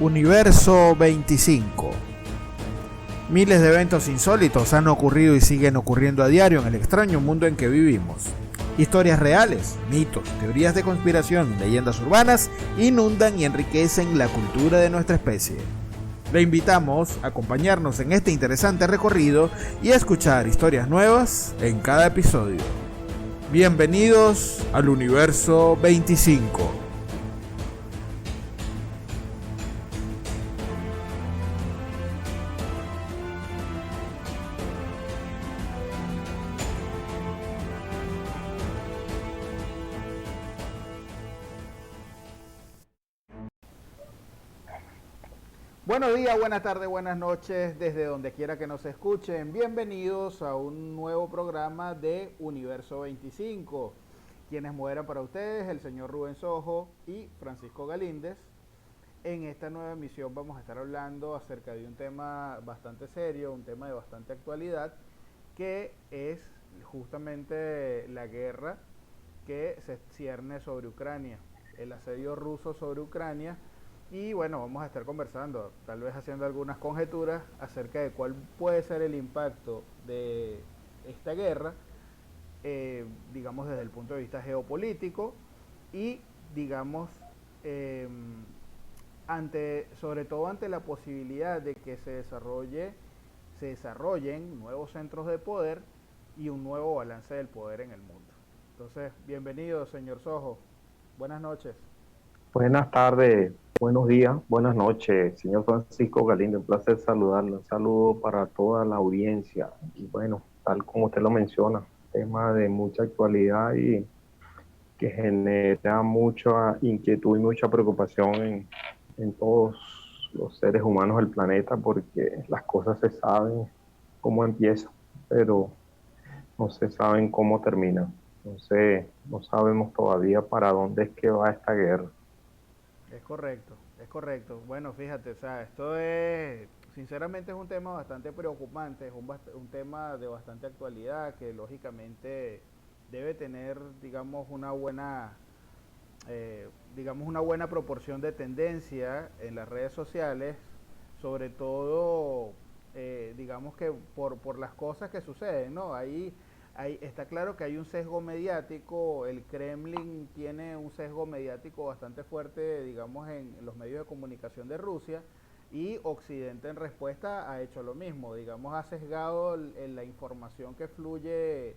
Universo 25. Miles de eventos insólitos han ocurrido y siguen ocurriendo a diario en el extraño mundo en que vivimos. Historias reales, mitos, teorías de conspiración y leyendas urbanas inundan y enriquecen la cultura de nuestra especie. Le invitamos a acompañarnos en este interesante recorrido y a escuchar historias nuevas en cada episodio. Bienvenidos al Universo 25. Buenos días, buenas tardes, buenas noches, desde donde quiera que nos escuchen. Bienvenidos a un nuevo programa de Universo 25. Quienes moderan para ustedes, el señor Rubén Sojo y Francisco Galíndez. En esta nueva emisión vamos a estar hablando acerca de un tema bastante serio, un tema de bastante actualidad, que es justamente la guerra que se cierne sobre Ucrania, el asedio ruso sobre Ucrania. Y bueno, vamos a estar conversando, tal vez haciendo algunas conjeturas acerca de cuál puede ser el impacto de esta guerra, digamos desde el punto de vista geopolítico y digamos sobre todo ante la posibilidad de que se desarrollen nuevos centros de poder y un nuevo balance del poder en el mundo. Entonces, bienvenido, señor Sojo. Buenas noches. Buenas tardes, buenos días, buenas noches, señor Francisco Galindo, un placer saludarlo, un saludo para toda la audiencia. Y bueno, tal como usted lo menciona, tema de mucha actualidad y que genera mucha inquietud y mucha preocupación en todos los seres humanos del planeta, porque las cosas se saben cómo empiezan, pero no se saben cómo terminan. Entonces, no sabemos todavía para dónde es que va esta guerra. Es correcto, es correcto. Bueno, fíjate, o sea, esto es, sinceramente es un tema bastante preocupante, es un tema de bastante actualidad que lógicamente debe tener, digamos, una buena proporción de tendencia en las redes sociales, sobre todo, digamos que por las cosas que suceden, ¿no? Está claro que hay un sesgo mediático, el Kremlin tiene un sesgo mediático bastante fuerte, digamos, en los medios de comunicación de Rusia, y Occidente en respuesta ha hecho lo mismo, digamos, ha sesgado la información que fluye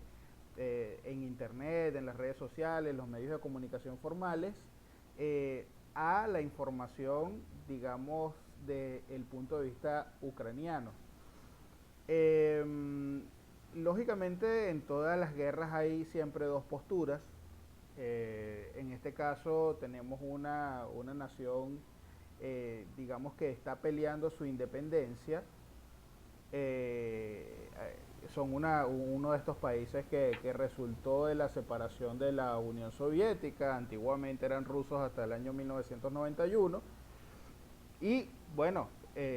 en Internet, en las redes sociales, los medios de comunicación formales, a la información, digamos, desde el punto de vista ucraniano. Eh, Lógicamente, en todas las guerras hay siempre dos posturas. En este caso tenemos una nación, digamos, que está peleando su independencia. Son uno de estos países que resultó de la separación de la Unión Soviética. Antiguamente eran rusos hasta el año 1991. Y bueno,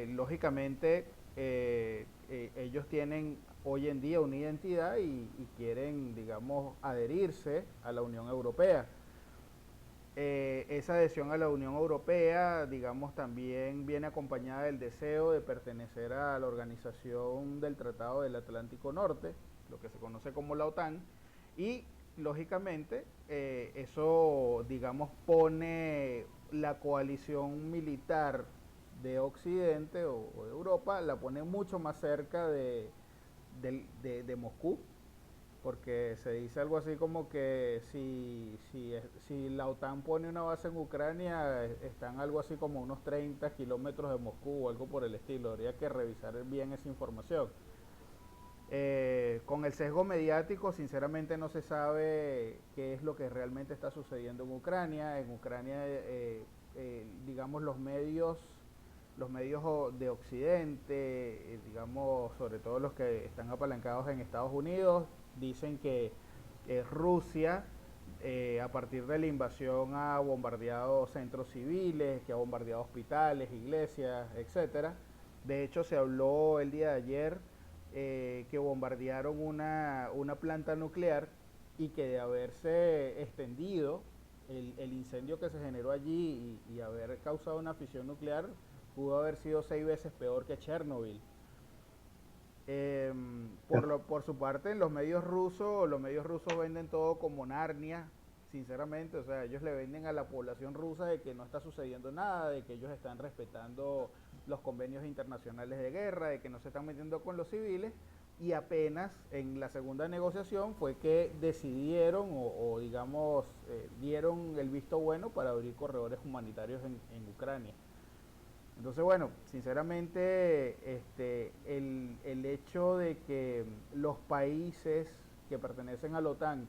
lógicamente ellos tienen hoy en día una identidad y quieren, digamos, adherirse a la Unión Europea. Esa adhesión a la Unión Europea, digamos, también viene acompañada del deseo de pertenecer a la organización del Tratado del Atlántico Norte, lo que se conoce como la OTAN, y lógicamente eso, digamos, pone la coalición militar de Occidente o de Europa, la pone mucho más cerca de Moscú, porque se dice algo así como que si la OTAN pone una base en Ucrania, están algo así como unos 30 kilómetros de Moscú o algo por el estilo. Habría que revisar bien esa información. Con el sesgo mediático, sinceramente no se sabe qué es lo que realmente está sucediendo en Ucrania. En Ucrania, digamos, los medios de Occidente, digamos, sobre todo los que están apalancados en Estados Unidos, dicen que Rusia, a partir de la invasión, ha bombardeado centros civiles, que ha bombardeado hospitales, iglesias, etcétera. De hecho, se habló el día de ayer que bombardearon una planta nuclear y que de haberse extendido el incendio que se generó allí y haber causado una fisión nuclear, pudo haber sido 6 veces peor que Chernobyl. Por su parte, los medios rusos venden todo como Narnia, sinceramente, o sea, ellos le venden a la población rusa de que no está sucediendo nada, de que ellos están respetando los convenios internacionales de guerra, de que no se están metiendo con los civiles, y apenas en la segunda negociación fue que decidieron o digamos, dieron el visto bueno para abrir corredores humanitarios en Ucrania. Entonces, bueno, sinceramente, el hecho de que los países que pertenecen a la OTAN,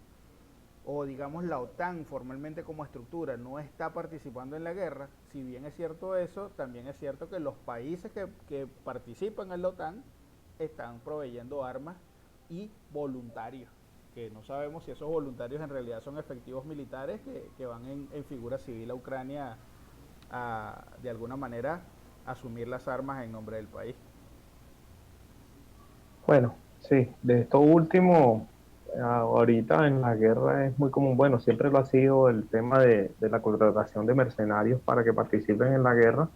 o digamos la OTAN formalmente como estructura, no está participando en la guerra, si bien es cierto eso, también es cierto que los países que participan en la OTAN están proveyendo armas y voluntarios, que no sabemos si esos voluntarios en realidad son efectivos militares que van en figura civil a Ucrania de alguna manera asumir las armas en nombre del país. Bueno, sí, de esto último, ahorita en la guerra es muy común, bueno, siempre lo ha sido el tema de la contratación de mercenarios para que participen en la guerra,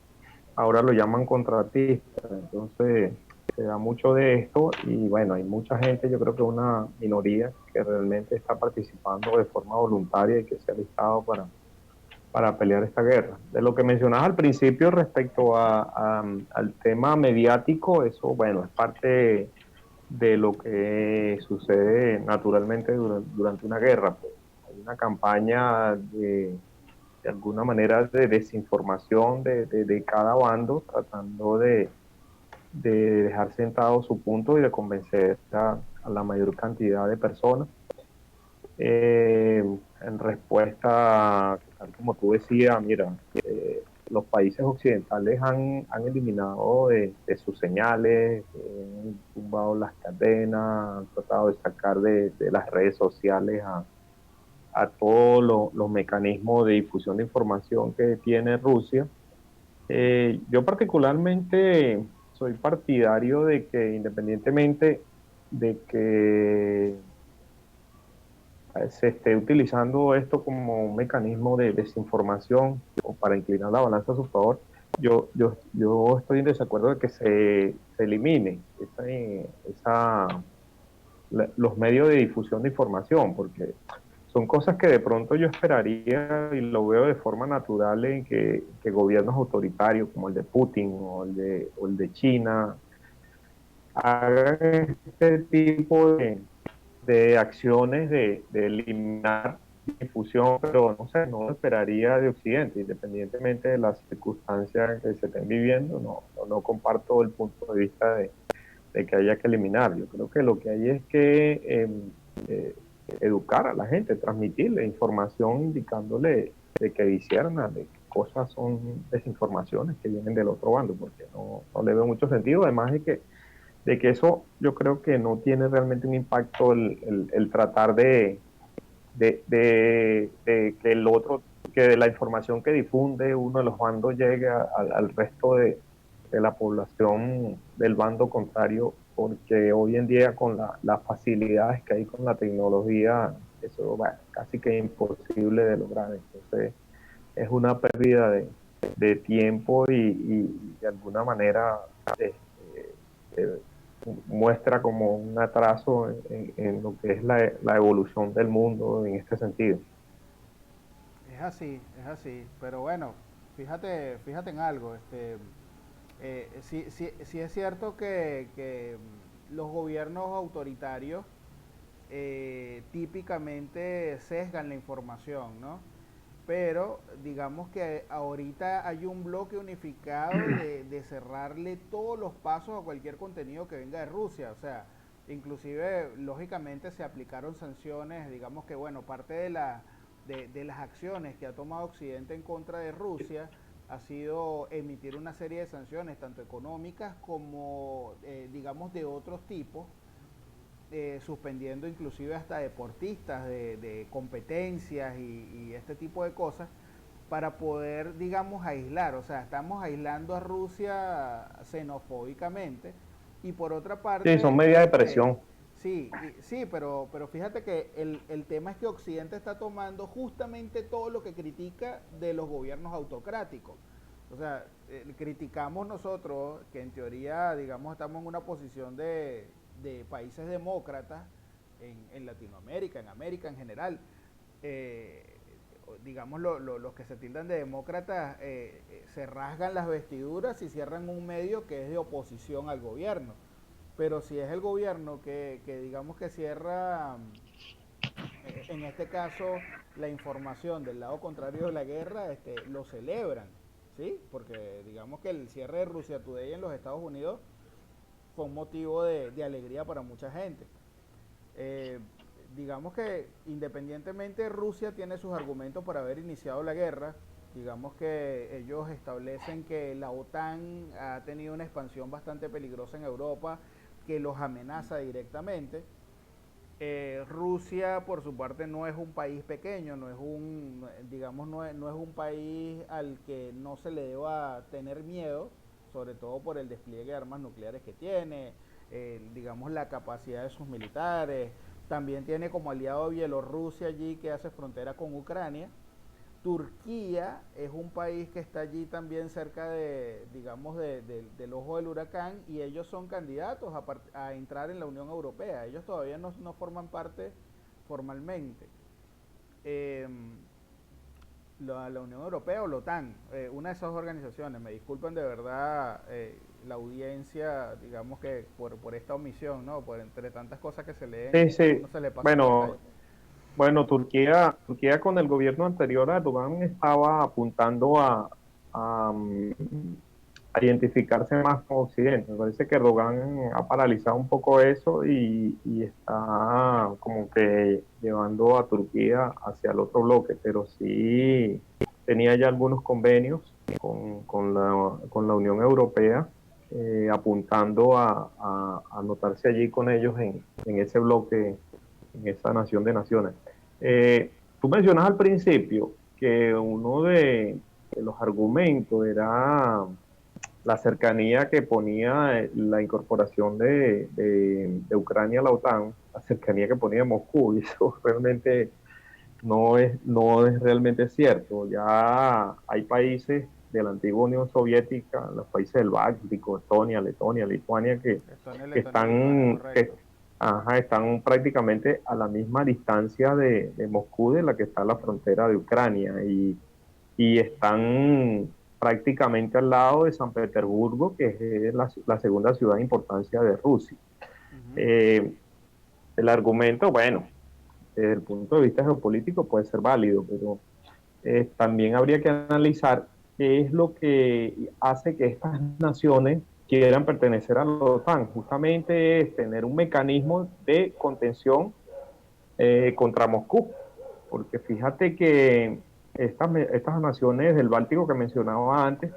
ahora lo llaman contratistas, entonces se da mucho de esto y bueno, hay mucha gente, yo creo que una minoría que realmente está participando de forma voluntaria y que se ha listado para pelear esta guerra. De lo que mencionabas al principio respecto al tema mediático, eso, bueno, es parte de lo que sucede naturalmente durante una guerra. Pues. Hay una campaña de alguna manera de desinformación de cada bando, tratando de dejar sentado su punto y de convencer a la mayor cantidad de personas. En respuesta, tal como tú decías, mira, los países occidentales han eliminado de sus señales, han tumbado las cadenas, han tratado de sacar de las redes sociales a todos los mecanismos de difusión de información que tiene Rusia. Yo particularmente soy partidario de que independientemente de que se esté utilizando esto como un mecanismo de desinformación o para inclinar la balanza a su favor, yo estoy en desacuerdo de que se elimine los medios de difusión de información, porque son cosas que de pronto yo esperaría y lo veo de forma natural en que gobiernos autoritarios como el de Putin o el de China hagan este tipo de acciones de eliminar difusión, pero no sé, no lo esperaría de Occidente, independientemente de las circunstancias que se estén viviendo, no comparto el punto de vista de que haya que eliminar. Yo creo que lo que hay es que eh, educar a la gente, transmitirle información indicándole de que discierna, de qué cosas son desinformaciones que vienen del otro bando, porque no le veo mucho sentido, además de que eso yo creo que no tiene realmente un impacto el tratar de que el otro, que la información que difunde uno de los bandos llegue al resto de la población del bando contrario, porque hoy en día con las facilidades que hay con la tecnología, eso bueno, casi que es imposible de lograr. Entonces es una pérdida de tiempo y de alguna manera eh, muestra como un atraso en lo que es la evolución del mundo en este sentido. Es así, pero bueno, fíjate en algo, sí es cierto que los gobiernos autoritarios típicamente sesgan la información, ¿no? Pero digamos que ahorita hay un bloque unificado de cerrarle todos los pasos a cualquier contenido que venga de Rusia, o sea, inclusive lógicamente se aplicaron sanciones, digamos que bueno, parte de las acciones que ha tomado Occidente en contra de Rusia ha sido emitir una serie de sanciones, tanto económicas como digamos de otros tipos, suspendiendo inclusive hasta deportistas de competencias y este tipo de cosas para poder, digamos, aislar, o sea, estamos aislando a Rusia xenofóbicamente y por otra Sí, son parte, medidas de presión. sí, sí, pero fíjate que el tema es que Occidente está tomando justamente todo lo que critica de los gobiernos autocráticos. O sea, criticamos nosotros que en teoría, digamos, estamos en una posición de países demócratas en Latinoamérica, en América en general. Eh, digamos, los que se tildan de demócratas se rasgan las vestiduras y cierran un medio que es de oposición al gobierno. Pero si es el gobierno que digamos que cierra, en este caso, la información del lado contrario de la guerra, lo celebran, ¿sí? Porque digamos que el cierre de Rusia Today en los Estados Unidos fue un motivo de alegría para mucha gente. Eh, digamos que independientemente Rusia tiene sus argumentos para haber iniciado la guerra, digamos que ellos establecen que la OTAN ha tenido una expansión bastante peligrosa en Europa que los amenaza directamente. Rusia, por su parte, no es un país pequeño, no es un, digamos, no es un país al que no se le deba tener miedo, sobre todo por el despliegue de armas nucleares que tiene, digamos, la capacidad de sus militares. También tiene como aliado a Bielorrusia allí que hace frontera con Ucrania. Turquía es un país que está allí también cerca de, digamos, del ojo del huracán y ellos son candidatos a entrar en la Unión Europea. Ellos todavía no forman parte formalmente. Eh, la Unión Europea o la OTAN, una de esas organizaciones. Me disculpen de verdad la audiencia, digamos que por esta omisión, ¿no? Por entre tantas cosas que se leen, Sí, a sí. uno se le pasan los Bueno, detalles. bueno, Turquía con el gobierno anterior a Erdogan estaba apuntando a identificarse más con Occidente. Me parece que Erdogan ha paralizado un poco eso y está como que llevando a Turquía hacia el otro bloque, pero sí tenía ya algunos convenios con la Unión Europea, apuntando a anotarse allí con ellos en ese bloque, en esa nación de naciones. Tú mencionas al principio que uno de los argumentos era la cercanía que ponía la incorporación de Ucrania a la OTAN, la cercanía que ponía Moscú, y eso realmente no es realmente cierto. Ya hay países de la antigua Unión Soviética, los países del Báltico, Estonia, Letonia, Lituania, Estonia, que Letonia y Lituania, están, correcto. ajá, están prácticamente a la misma distancia de Moscú, de la que está la frontera de Ucrania, y están prácticamente al lado de San Petersburgo, que es la segunda ciudad de importancia de Rusia. Uh -huh. Eh, el argumento, bueno, desde el punto de vista geopolítico puede ser válido, pero también habría que analizar qué es lo que hace que estas naciones quieran pertenecer a la OTAN. Justamente es tener un mecanismo de contención contra Moscú, porque fíjate que estas naciones del Báltico que mencionaba antes,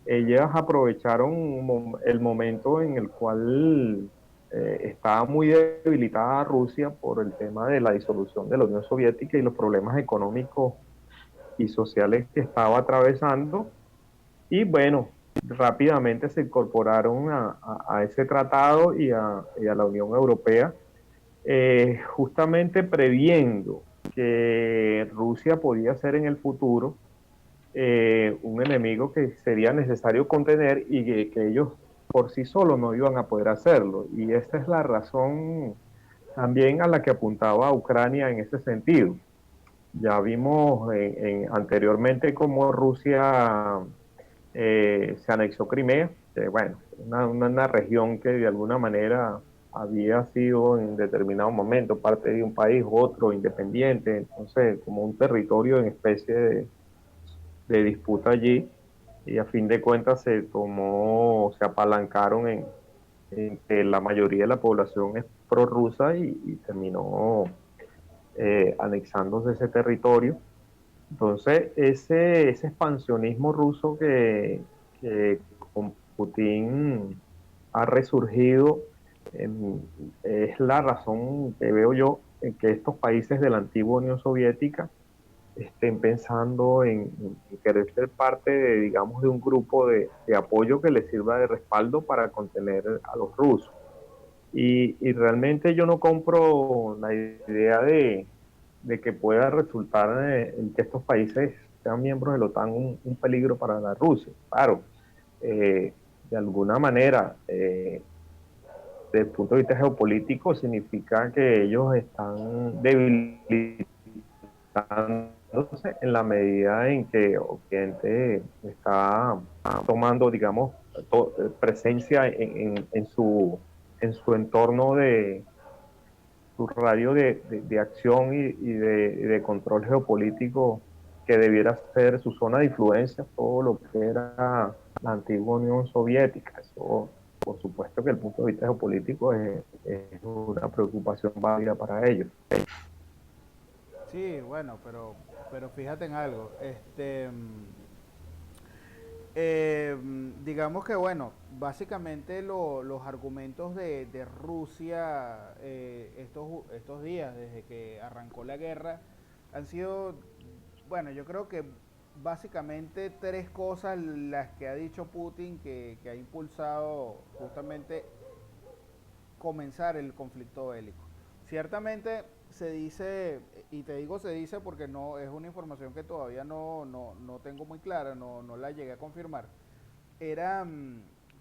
ellas aprovecharon el momento en el cual estaba muy debilitada Rusia por el tema de la disolución de la Unión Soviética y los problemas económicos y sociales que estaba atravesando. Y bueno, rápidamente se incorporaron a ese tratado y a la Unión Europea, justamente previendo que Rusia podía ser en el futuro un enemigo que sería necesario contener y que ellos por sí solos no iban a poder hacerlo. Y esa es la razón también a la que apuntaba Ucrania en ese sentido. Ya vimos anteriormente cómo Rusia se anexó Crimea, que bueno, una región que de alguna manera había sido en determinado momento parte de un país, otro independiente, entonces como un territorio en especie de disputa allí, y a fin de cuentas se apalancaron en que la mayoría de la población es prorrusa y terminó anexándose ese territorio. Entonces, ese expansionismo ruso que con Putin ha resurgido es la razón que veo yo en que estos países de la antigua Unión Soviética estén pensando en querer ser parte de, digamos, de un grupo de apoyo que les sirva de respaldo para contener a los rusos. Y realmente yo no compro la idea de que pueda resultar en que estos países sean miembros de la OTAN un peligro para la Rusia. Claro, de alguna manera, desde el punto de vista geopolítico, significa que ellos están debilitándose en la medida en que Occidente está tomando, digamos, presencia en su entorno de su radio de acción y de control geopolítico que debiera ser su zona de influencia, todo lo que era la antigua Unión Soviética. Eso, por supuesto que el punto de vista geopolítico es una preocupación válida para ellos. Sí, bueno, pero fíjate en algo. Digamos que, bueno, básicamente los argumentos de Rusia estos días, desde que arrancó la guerra, han sido, bueno, yo creo que básicamente tres cosas las que ha dicho Putin que ha impulsado justamente comenzar el conflicto bélico. Ciertamente se dice, y te digo se dice porque no es una información que todavía no tengo muy clara, no la llegué a confirmar, era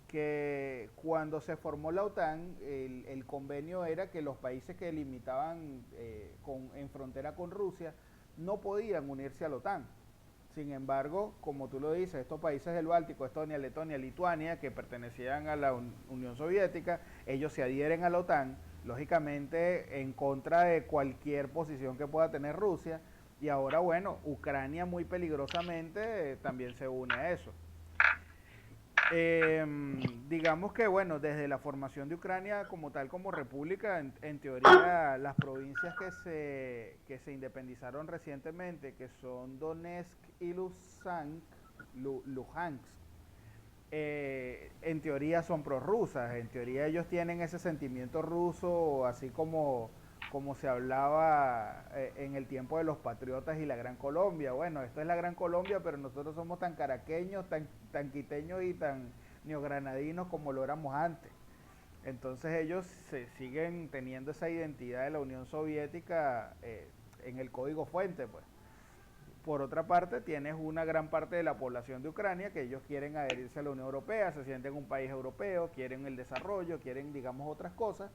que cuando se formó la OTAN, el convenio era que los países que limitaban en frontera con Rusia no podían unirse a la OTAN. Sin embargo, como tú lo dices, estos países del Báltico, Estonia, Letonia, Lituania, que pertenecían a la Unión Soviética, ellos se adhieren a la OTAN, lógicamente en contra de cualquier posición que pueda tener Rusia, y ahora, bueno, Ucrania muy peligrosamente también se une a eso. Digamos que, bueno, desde la formación de Ucrania como tal, como república, en teoría las provincias que se independizaron recientemente, que son Donetsk y Luhansk, en teoría son prorrusas, en teoría ellos tienen ese sentimiento ruso, así como se hablaba en el tiempo de los patriotas y la Gran Colombia. Bueno, esto es la Gran Colombia, pero nosotros somos tan caraqueños, tan quiteños y tan neogranadinos como lo éramos antes. Entonces ellos se siguen teniendo esa identidad de la Unión Soviética en el código fuente, pues. Por otra parte, tienes una gran parte de la población de Ucrania que ellos quieren adherirse a la Unión Europea, se sienten un país europeo, quieren el desarrollo, quieren, digamos, otras cosas.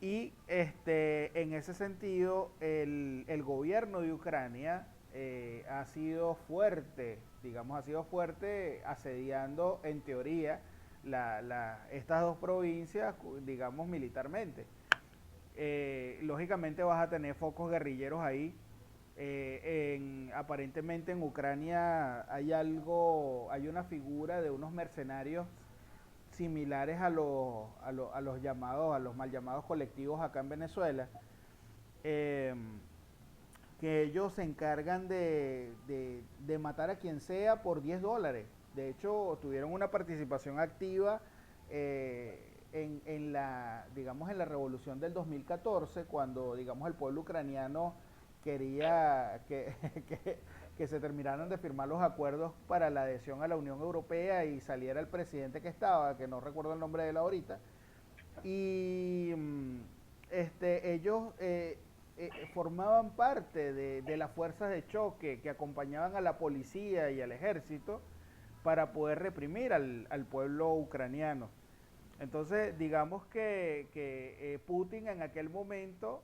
Y en ese sentido, el gobierno de Ucrania ha sido fuerte, digamos, ha sido fuerte asediando, en teoría, estas dos provincias, digamos, militarmente. Lógicamente vas a tener focos guerrilleros ahí. Aparentemente en Ucrania hay una figura de unos mercenarios similares a los llamados, a los mal llamados colectivos acá en Venezuela, eh, que ellos se encargan de matar a quien sea por $10. De hecho, tuvieron una participación activa digamos, en la revolución del 2014, cuando, digamos, el pueblo ucraniano quería que se terminaran de firmar los acuerdos para la adhesión a la Unión Europea y saliera el presidente que estaba, que no recuerdo el nombre de él ahorita, y ellos formaban parte de las fuerzas de choque que acompañaban a la policía y al ejército para poder reprimir al pueblo ucraniano. Entonces, digamos que Putin en aquel momento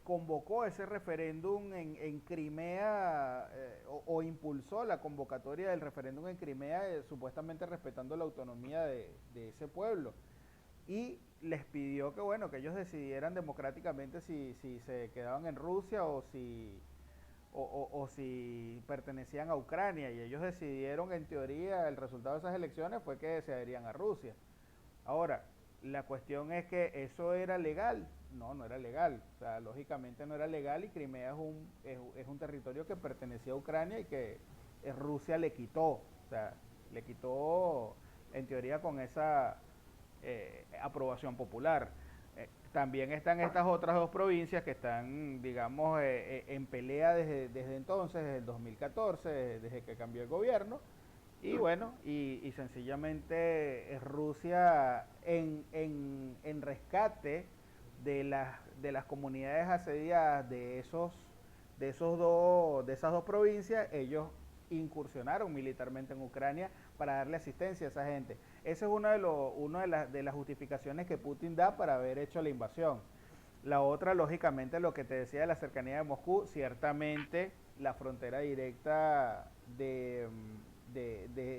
convocó ese referéndum en Crimea o impulsó la convocatoria del referéndum en Crimea, supuestamente respetando la autonomía de ese pueblo. Y les pidió que, bueno, que ellos decidieran democráticamente si se quedaban en Rusia o si pertenecían a Ucrania. Y ellos decidieron, en teoría, el resultado de esas elecciones fue que se adherían a Rusia. Ahora, la cuestión es que eso era legal. No era legal. O sea, lógicamente no era legal, y Crimea es un territorio que pertenecía a Ucrania y que Rusia le quitó. O sea, le quitó, en teoría, con esa aprobación popular. También están estas otras dos provincias que están, digamos, en pelea desde entonces, desde el 2014, desde que cambió el gobierno. Y bueno, y sencillamente Rusia en rescate de las comunidades asediadas de esas dos provincias, ellos incursionaron militarmente en Ucrania para darle asistencia a esa gente. Esa es una de las justificaciones que Putin da para haber hecho la invasión. La otra, lógicamente, lo que te decía de la cercanía de Moscú, ciertamente la frontera directa de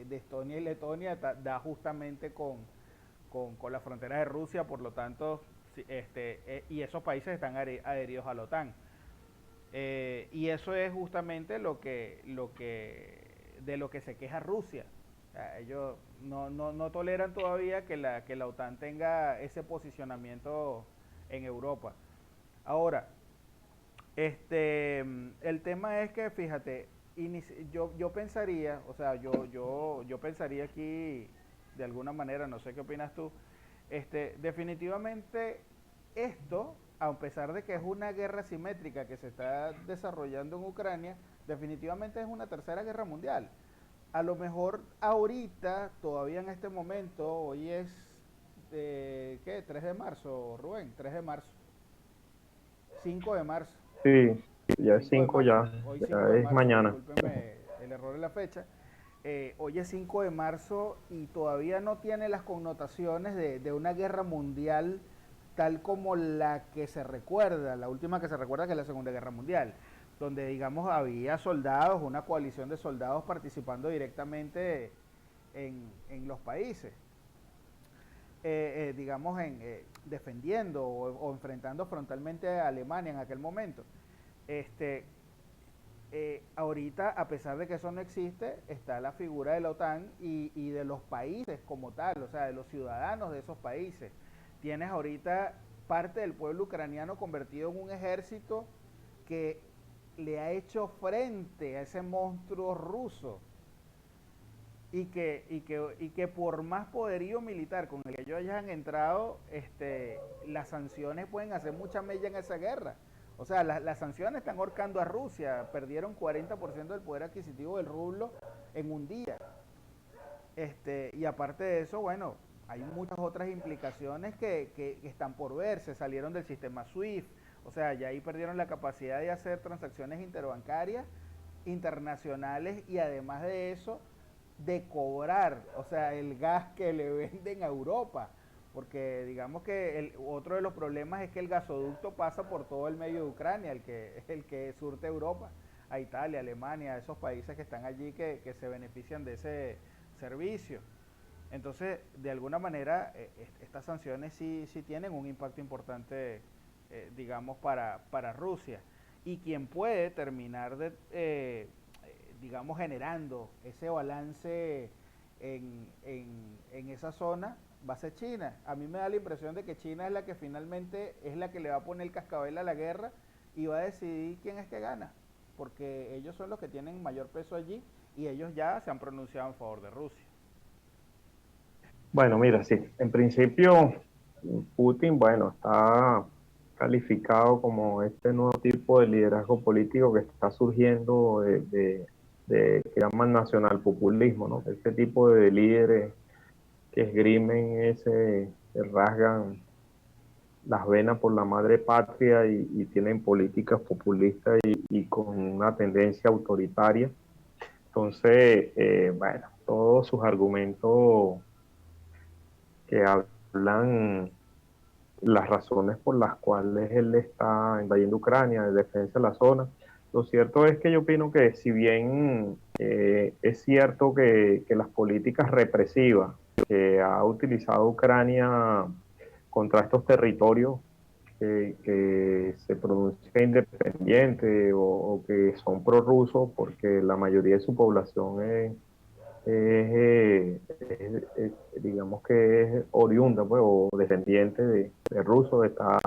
Estonia y Letonia da justamente con la frontera de Rusia, por lo tanto, y esos países están adheridos a la OTAN. Y eso es justamente de lo que se queja Rusia. O sea, ellos no toleran todavía que la OTAN tenga ese posicionamiento en Europa. Ahora, el tema es que, fíjate, yo pensaría, o sea, yo pensaría aquí, de alguna manera, no sé qué opinas tú, definitivamente esto, a pesar de que es una guerra simétrica que se está desarrollando en Ucrania, definitivamente es una tercera guerra mundial. A lo mejor ahorita, todavía en este momento, hoy es, ¿qué? 3 de marzo, Rubén, 3 de marzo, 5 de marzo. Sí, ya es 5 de 5 marzo, ya, hoy ya 5 de es marzo, mañana. discúlpenme el error en la fecha. Hoy es 5 de marzo y todavía no tiene las connotaciones de una guerra mundial tal como la que se recuerda, la última que se recuerda, que es la Segunda Guerra Mundial, donde, digamos, había soldados, una coalición de soldados participando directamente en los países, digamos, defendiendo o enfrentando frontalmente a Alemania en aquel momento. Este, Ahorita, a pesar de que eso no existe, está la figura de la OTAN y de los países como tal, o sea, de los ciudadanos de esos países. Tienes ahorita parte del pueblo ucraniano convertido en un ejército que le ha hecho frente a ese monstruo ruso y que por más poderío militar con el que ellos hayan entrado, las sanciones pueden hacer mucha mella en esa guerra. O sea, las sanciones están ahorcando a Rusia, perdieron 40% del poder adquisitivo del rublo en un día. Y aparte de eso, bueno, hay muchas otras implicaciones que están por ver, se salieron del sistema SWIFT, o sea, ya ahí perdieron la capacidad de hacer transacciones interbancarias internacionales y además de eso, de cobrar, o sea, el gas que le venden a Europa, porque digamos que otro de los problemas es que el gasoducto pasa por todo el medio de Ucrania, el que surte Europa, a Italia, Alemania, a esos países que están allí que se benefician de ese servicio. Entonces, de alguna manera, estas sanciones sí tienen un impacto importante, digamos, para Rusia. Y quien puede terminar digamos, generando ese balance en esa zona va a ser China. A mí me da la impresión de que China es la que finalmente es la que le va a poner el cascabel a la guerra y va a decidir quién es que gana, porque ellos son los que tienen mayor peso allí y ellos ya se han pronunciado en favor de Rusia. Bueno, mira, sí, en principio Putin, bueno, está calificado como este nuevo tipo de liderazgo político que está surgiendo que llaman nacional populismo, ¿no? Este tipo de líderes que esgrimen que rasgan las venas por la madre patria y tienen políticas populistas y con una tendencia autoritaria. Entonces, bueno, todos sus argumentos que hablan las razones por las cuales él está invadiendo Ucrania, de defensa de la zona. Lo cierto es que yo opino que si bien es cierto que las políticas represivas que ha utilizado Ucrania contra estos territorios que se pronuncia independiente o que son prorrusos, porque la mayoría de su población digamos que es oriunda pues, o descendiente de rusos, está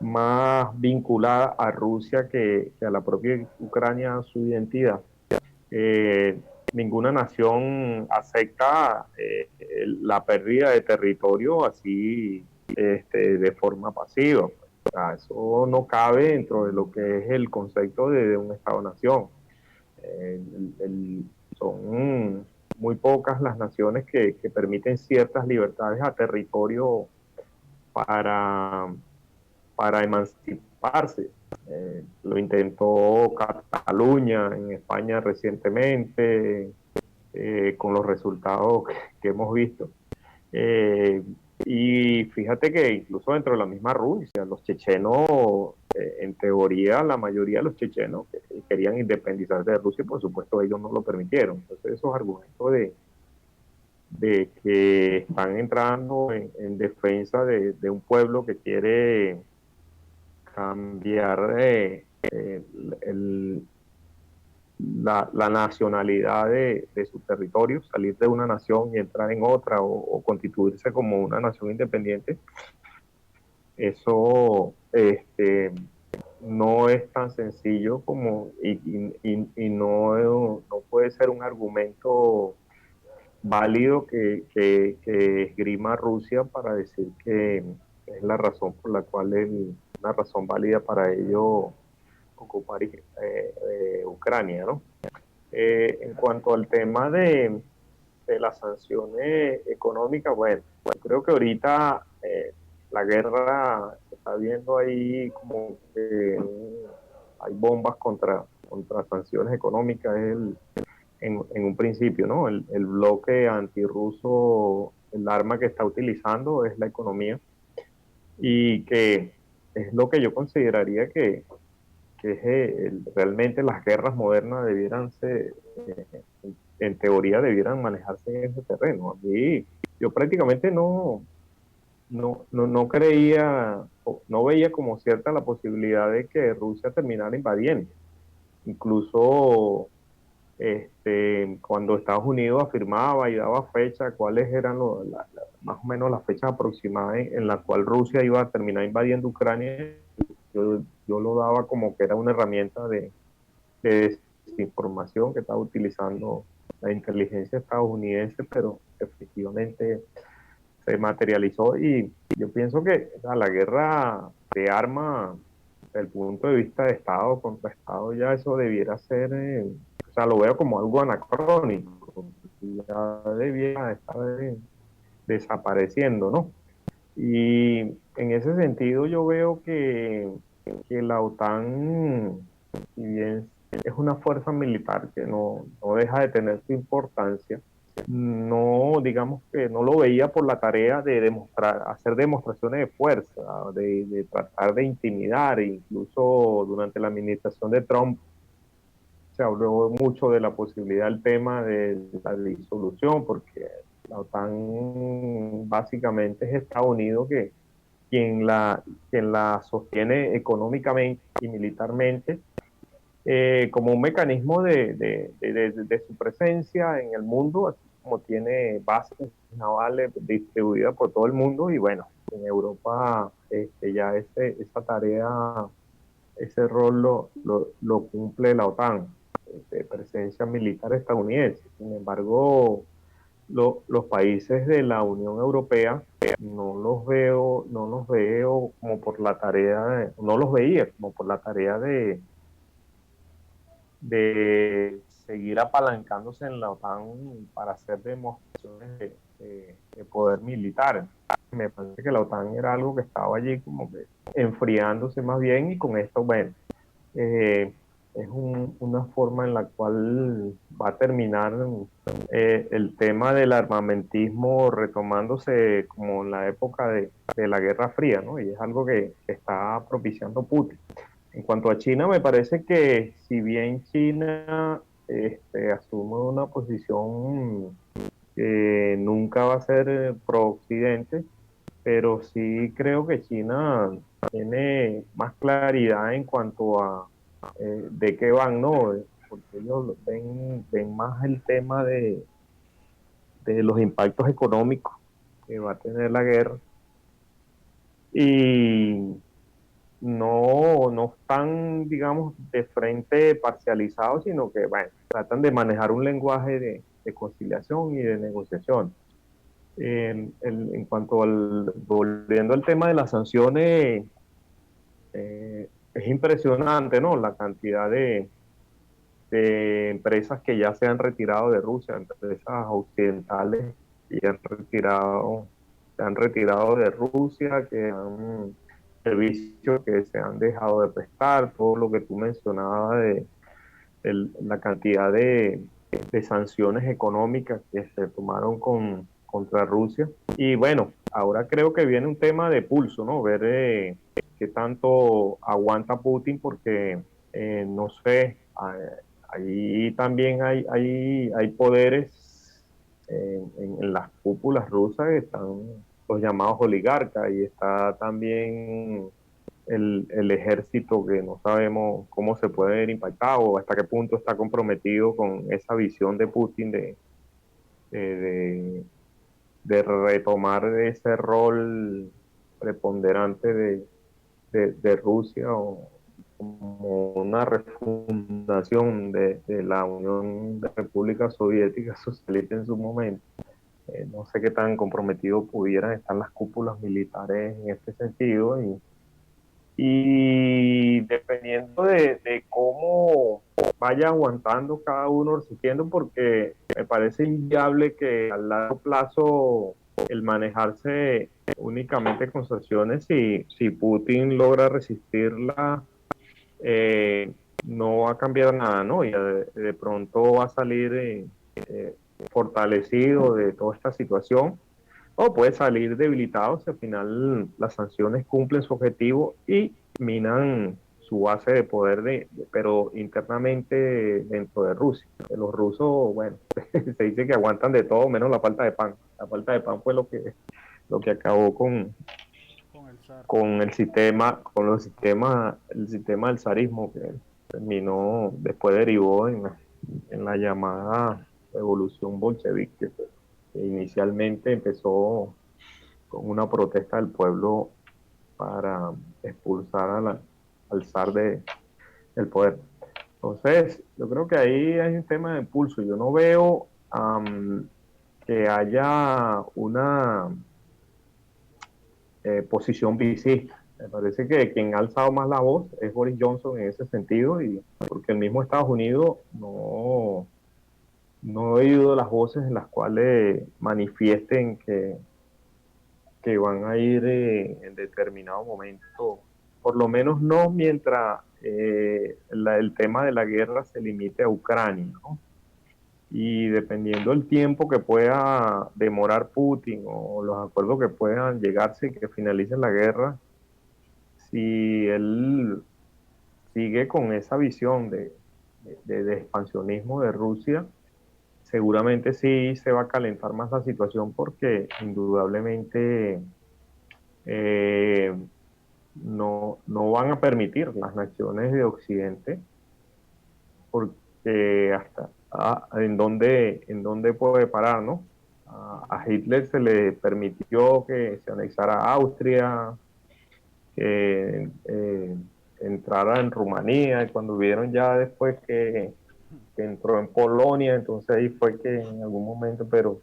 más vinculada a Rusia que a la propia Ucrania, su identidad. Ninguna nación acepta la pérdida de territorio así de forma pasiva. O sea, eso no cabe dentro de lo que es el concepto de un Estado-nación. Son muy pocas las naciones que permiten ciertas libertades a territorio para, para emanciparse. Lo intentó Cataluña en España recientemente, con los resultados que hemos visto. Eh, y fíjate que incluso dentro de la misma Rusia, los chechenos, en teoría, la mayoría de los chechenos querían independizarse de Rusia, y por supuesto ellos no lo permitieron. Entonces esos argumentos de que están entrando en defensa de un pueblo que quiere cambiar el, la nacionalidad de su territorio, salir de una nación y entrar en otra, o constituirse como una nación independiente, eso no es tan sencillo como, y no puede ser un argumento válido que esgrima Rusia para decir que es la razón por la cual una razón válida para ello ocupar Ucrania, ¿no? En cuanto al tema de las sanciones económicas, bueno, creo que ahorita la guerra se está viendo ahí como que hay bombas contra sanciones económicas, en un principio, ¿no? El bloque antirruso, el arma que está utilizando es la economía, y que es lo que yo consideraría que es realmente las guerras modernas debieran ser, en teoría debieran manejarse en ese terreno. A mí, yo prácticamente no creía, no veía como cierta la posibilidad de que Rusia terminara invadiendo. Incluso cuando Estados Unidos afirmaba y daba fecha, cuáles eran más o menos las fechas aproximadas en la cual Rusia iba a terminar invadiendo Ucrania, yo lo daba como que era una herramienta de desinformación que estaba utilizando la inteligencia estadounidense, pero efectivamente se materializó. Y yo pienso que la guerra de armas, desde el punto de vista de Estado contra Estado, ya eso debiera ser, o sea, lo veo como algo anacrónico, ya debiera estar desapareciendo, ¿no? Y en ese sentido yo veo que la OTAN, si bien es una fuerza militar que no deja de tener su importancia, no, digamos que no lo veía por la tarea de demostrar, hacer demostraciones de fuerza, de tratar de intimidar. Incluso durante la administración de Trump se habló mucho de la posibilidad del tema de la disolución, porque la OTAN básicamente es Estados Unidos quien la, quien la sostiene económicamente y militarmente, como un mecanismo de su presencia en el mundo, así como tiene bases navales distribuidas por todo el mundo. Y bueno, en Europa ya esa tarea, ese rol lo cumple la OTAN, de presencia militar estadounidense. Sin embargo, los países de la Unión Europea no los veo como por la tarea, no los veía como por la tarea de seguir apalancándose en la OTAN para hacer demostraciones de poder militar. Me parece que la OTAN era algo que estaba allí como que enfriándose más bien, y con esto, bueno, eh, es una forma en la cual va a terminar el tema del armamentismo retomándose como en la época de la Guerra Fría, ¿no? Y es algo que está propiciando Putin. En cuanto a China, me parece que si bien China asume una posición que nunca va a ser pro-occidente, pero sí creo que China tiene más claridad en cuanto a de qué van, ¿no? Porque ellos ven más el tema de los impactos económicos que va a tener la guerra, y no están, digamos, de frente parcializados, sino que, bueno, tratan de manejar un lenguaje de conciliación y de negociación. En cuanto volviendo al tema de las sanciones, es impresionante, ¿no? La cantidad de empresas que ya se han retirado de Rusia, empresas occidentales que se han retirado de Rusia, que han servicios que se han dejado de prestar, todo lo que tú mencionabas de la cantidad de sanciones económicas que se tomaron contra Rusia. Y bueno, ahora creo que viene un tema de pulso, ¿no? Ver qué tanto aguanta Putin, porque no sé, ahí también hay poderes en las cúpulas rusas que están los llamados oligarcas, y está también el ejército, que no sabemos cómo se puede ver impactado o hasta qué punto está comprometido con esa visión de Putin de, de- de retomar ese rol preponderante de Rusia, o como una refundación de la Unión de República Soviética Socialista en su momento. No sé qué tan comprometido pudieran estar las cúpulas militares en este sentido, y dependiendo de cómo vaya aguantando cada uno resistiendo, porque me parece inviable que a largo plazo el manejarse únicamente con sanciones, si Putin logra resistirla, eh, no va a cambiar nada, ¿no? Y de pronto va a salir eh, fortalecido de toda esta situación, o puede salir debilitado si al final las sanciones cumplen su objetivo y minan su base de poder, pero internamente dentro de Rusia. Los rusos, bueno, se dice que aguantan de todo menos la falta de pan. La falta de pan fue lo que acabó Con el zar. con el sistema, el sistema del zarismo, que terminó, después derivó en la llamada revolución bolchevique, que inicialmente empezó con una protesta del pueblo para expulsar al zar del poder. Entonces, yo creo que ahí hay un tema de impulso. Yo no veo que haya una posición visista. Me parece que quien ha alzado más la voz es Boris Johnson en ese sentido, y porque el mismo Estados Unidos no he oído las voces en las cuales manifiesten que van a ir en determinado momento, por lo menos no mientras el tema de la guerra se limite a Ucrania, ¿no? Y dependiendo del tiempo que pueda demorar Putin o los acuerdos que puedan llegarse y que finalice la guerra, si él sigue con esa visión de expansionismo de Rusia, seguramente sí se va a calentar más la situación, porque indudablemente eh, no van a permitir las naciones de Occidente, porque hasta en dónde puede parar, ¿no? A Hitler se le permitió que se anexara a Austria, que entrara en Rumanía, y cuando vieron ya después que entró en Polonia, entonces ahí fue que en algún momento, pero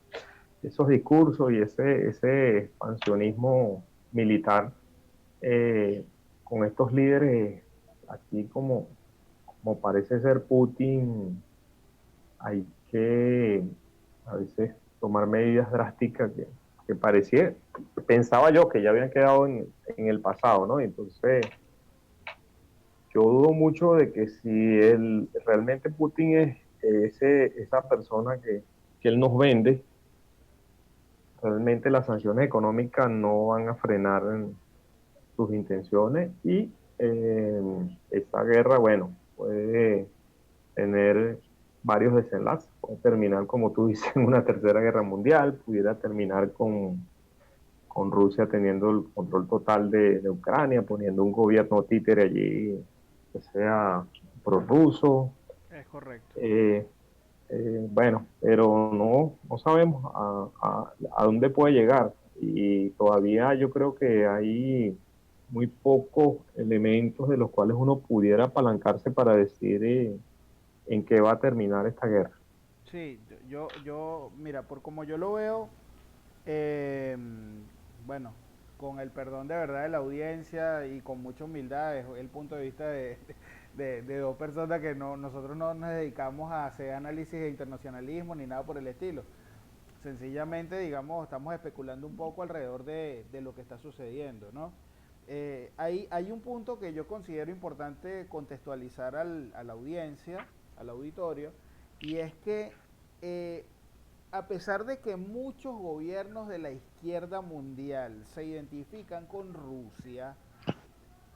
esos discursos y ese expansionismo militar, eh, con estos líderes, aquí como parece ser Putin, hay que a veces tomar medidas drásticas que parecía, pensaba yo que ya habían quedado en el pasado, ¿no? Entonces, yo dudo mucho de que si realmente Putin es esa persona que él nos vende, realmente las sanciones económicas no van a frenar sus intenciones, y esta guerra, bueno, puede tener varios desenlaces. Puede terminar, como tú dices, en una tercera guerra mundial, pudiera terminar con Rusia teniendo el control total de Ucrania, poniendo un gobierno títere allí que sea prorruso. Es correcto. Eh, bueno, pero no sabemos a dónde puede llegar, y todavía yo creo que hay muy pocos elementos de los cuales uno pudiera apalancarse para decir en qué va a terminar esta guerra. Sí, mira, por como yo lo veo, eh, bueno, con el perdón de verdad de la audiencia y con mucha humildad, es el punto de vista de dos personas que nosotros no nos dedicamos a hacer análisis de internacionalismo ni nada por el estilo. Sencillamente, digamos, estamos especulando un poco alrededor de lo que está sucediendo, ¿no? Hay un punto que yo considero importante contextualizar a la audiencia, al auditorio, y es que eh, a pesar de que muchos gobiernos de la izquierda mundial se identifican con Rusia,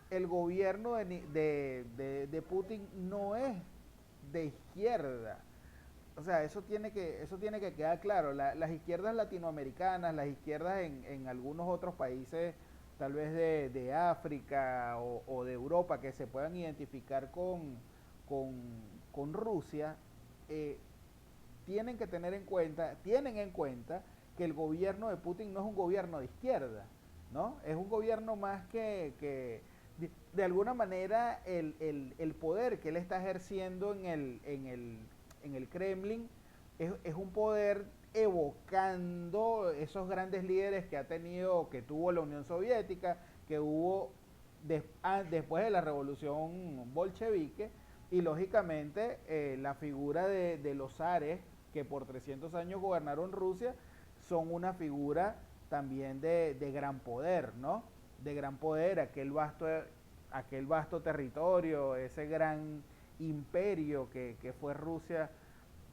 el gobierno de Putin no es de izquierda. O sea, eso tiene que quedar claro. Las izquierdas latinoamericanas, las izquierdas en algunos otros países, tal vez de África o de Europa, que se puedan identificar con, con Rusia, eh, tienen en cuenta que el gobierno de Putin no es un gobierno de izquierda, ¿no? Es un gobierno más que de alguna manera el poder que él está ejerciendo en el Kremlin es un poder evocando esos grandes líderes que ha tenido, que tuvo la Unión Soviética, que hubo después de la revolución bolchevique, y lógicamente la figura de los zares que por 300 años gobernaron Rusia son una figura también de gran poder, ¿no? De gran poder, aquel vasto territorio, ese gran imperio que fue Rusia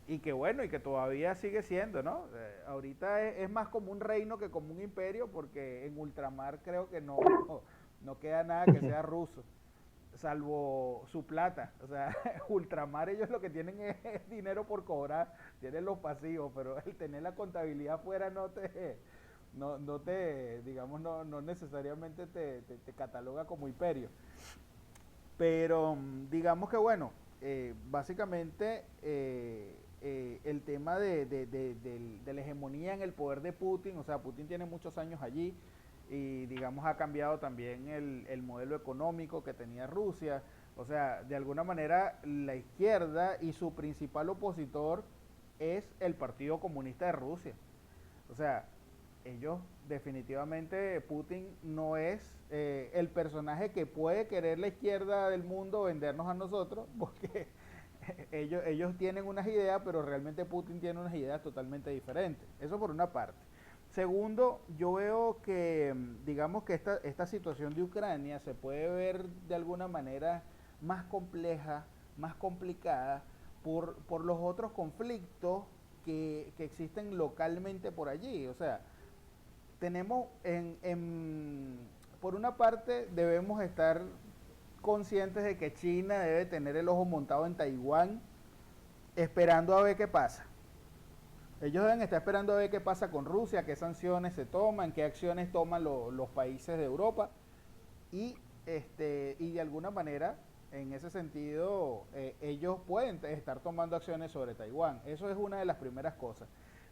y que bueno, y que todavía sigue siendo, ¿no? Ahorita es más como un reino que como un imperio, porque en ultramar creo que no queda nada que sea ruso, salvo su plata. O sea, ultramar ellos lo que tienen es dinero por cobrar, tienen los pasivos, pero el tener la contabilidad afuera no te, digamos, no necesariamente te cataloga como imperio. Pero digamos que bueno, básicamente el tema de la hegemonía en el poder de Putin, o sea, Putin tiene muchos años allí y digamos ha cambiado también el modelo económico que tenía Rusia. O sea, de alguna manera la izquierda y su principal opositor es el Partido Comunista de Rusia. O sea, ellos definitivamente, Putin no es el personaje que puede querer la izquierda del mundo vendernos a nosotros, porque ellos tienen unas ideas, pero realmente Putin tiene unas ideas totalmente diferentes. Eso por una parte. Segundo, yo veo que, digamos que esta situación de Ucrania se puede ver de alguna manera más compleja, más complicada, por los otros conflictos que existen localmente por allí. O sea, tenemos por una parte debemos estar conscientes de que China debe tener el ojo montado en Taiwán, esperando a ver qué pasa. Ellos deben estar esperando a ver qué pasa con Rusia, qué sanciones se toman, qué acciones toman los países de Europa y y de alguna manera en ese sentido ellos pueden estar tomando acciones sobre Taiwán. Eso es una de las primeras cosas.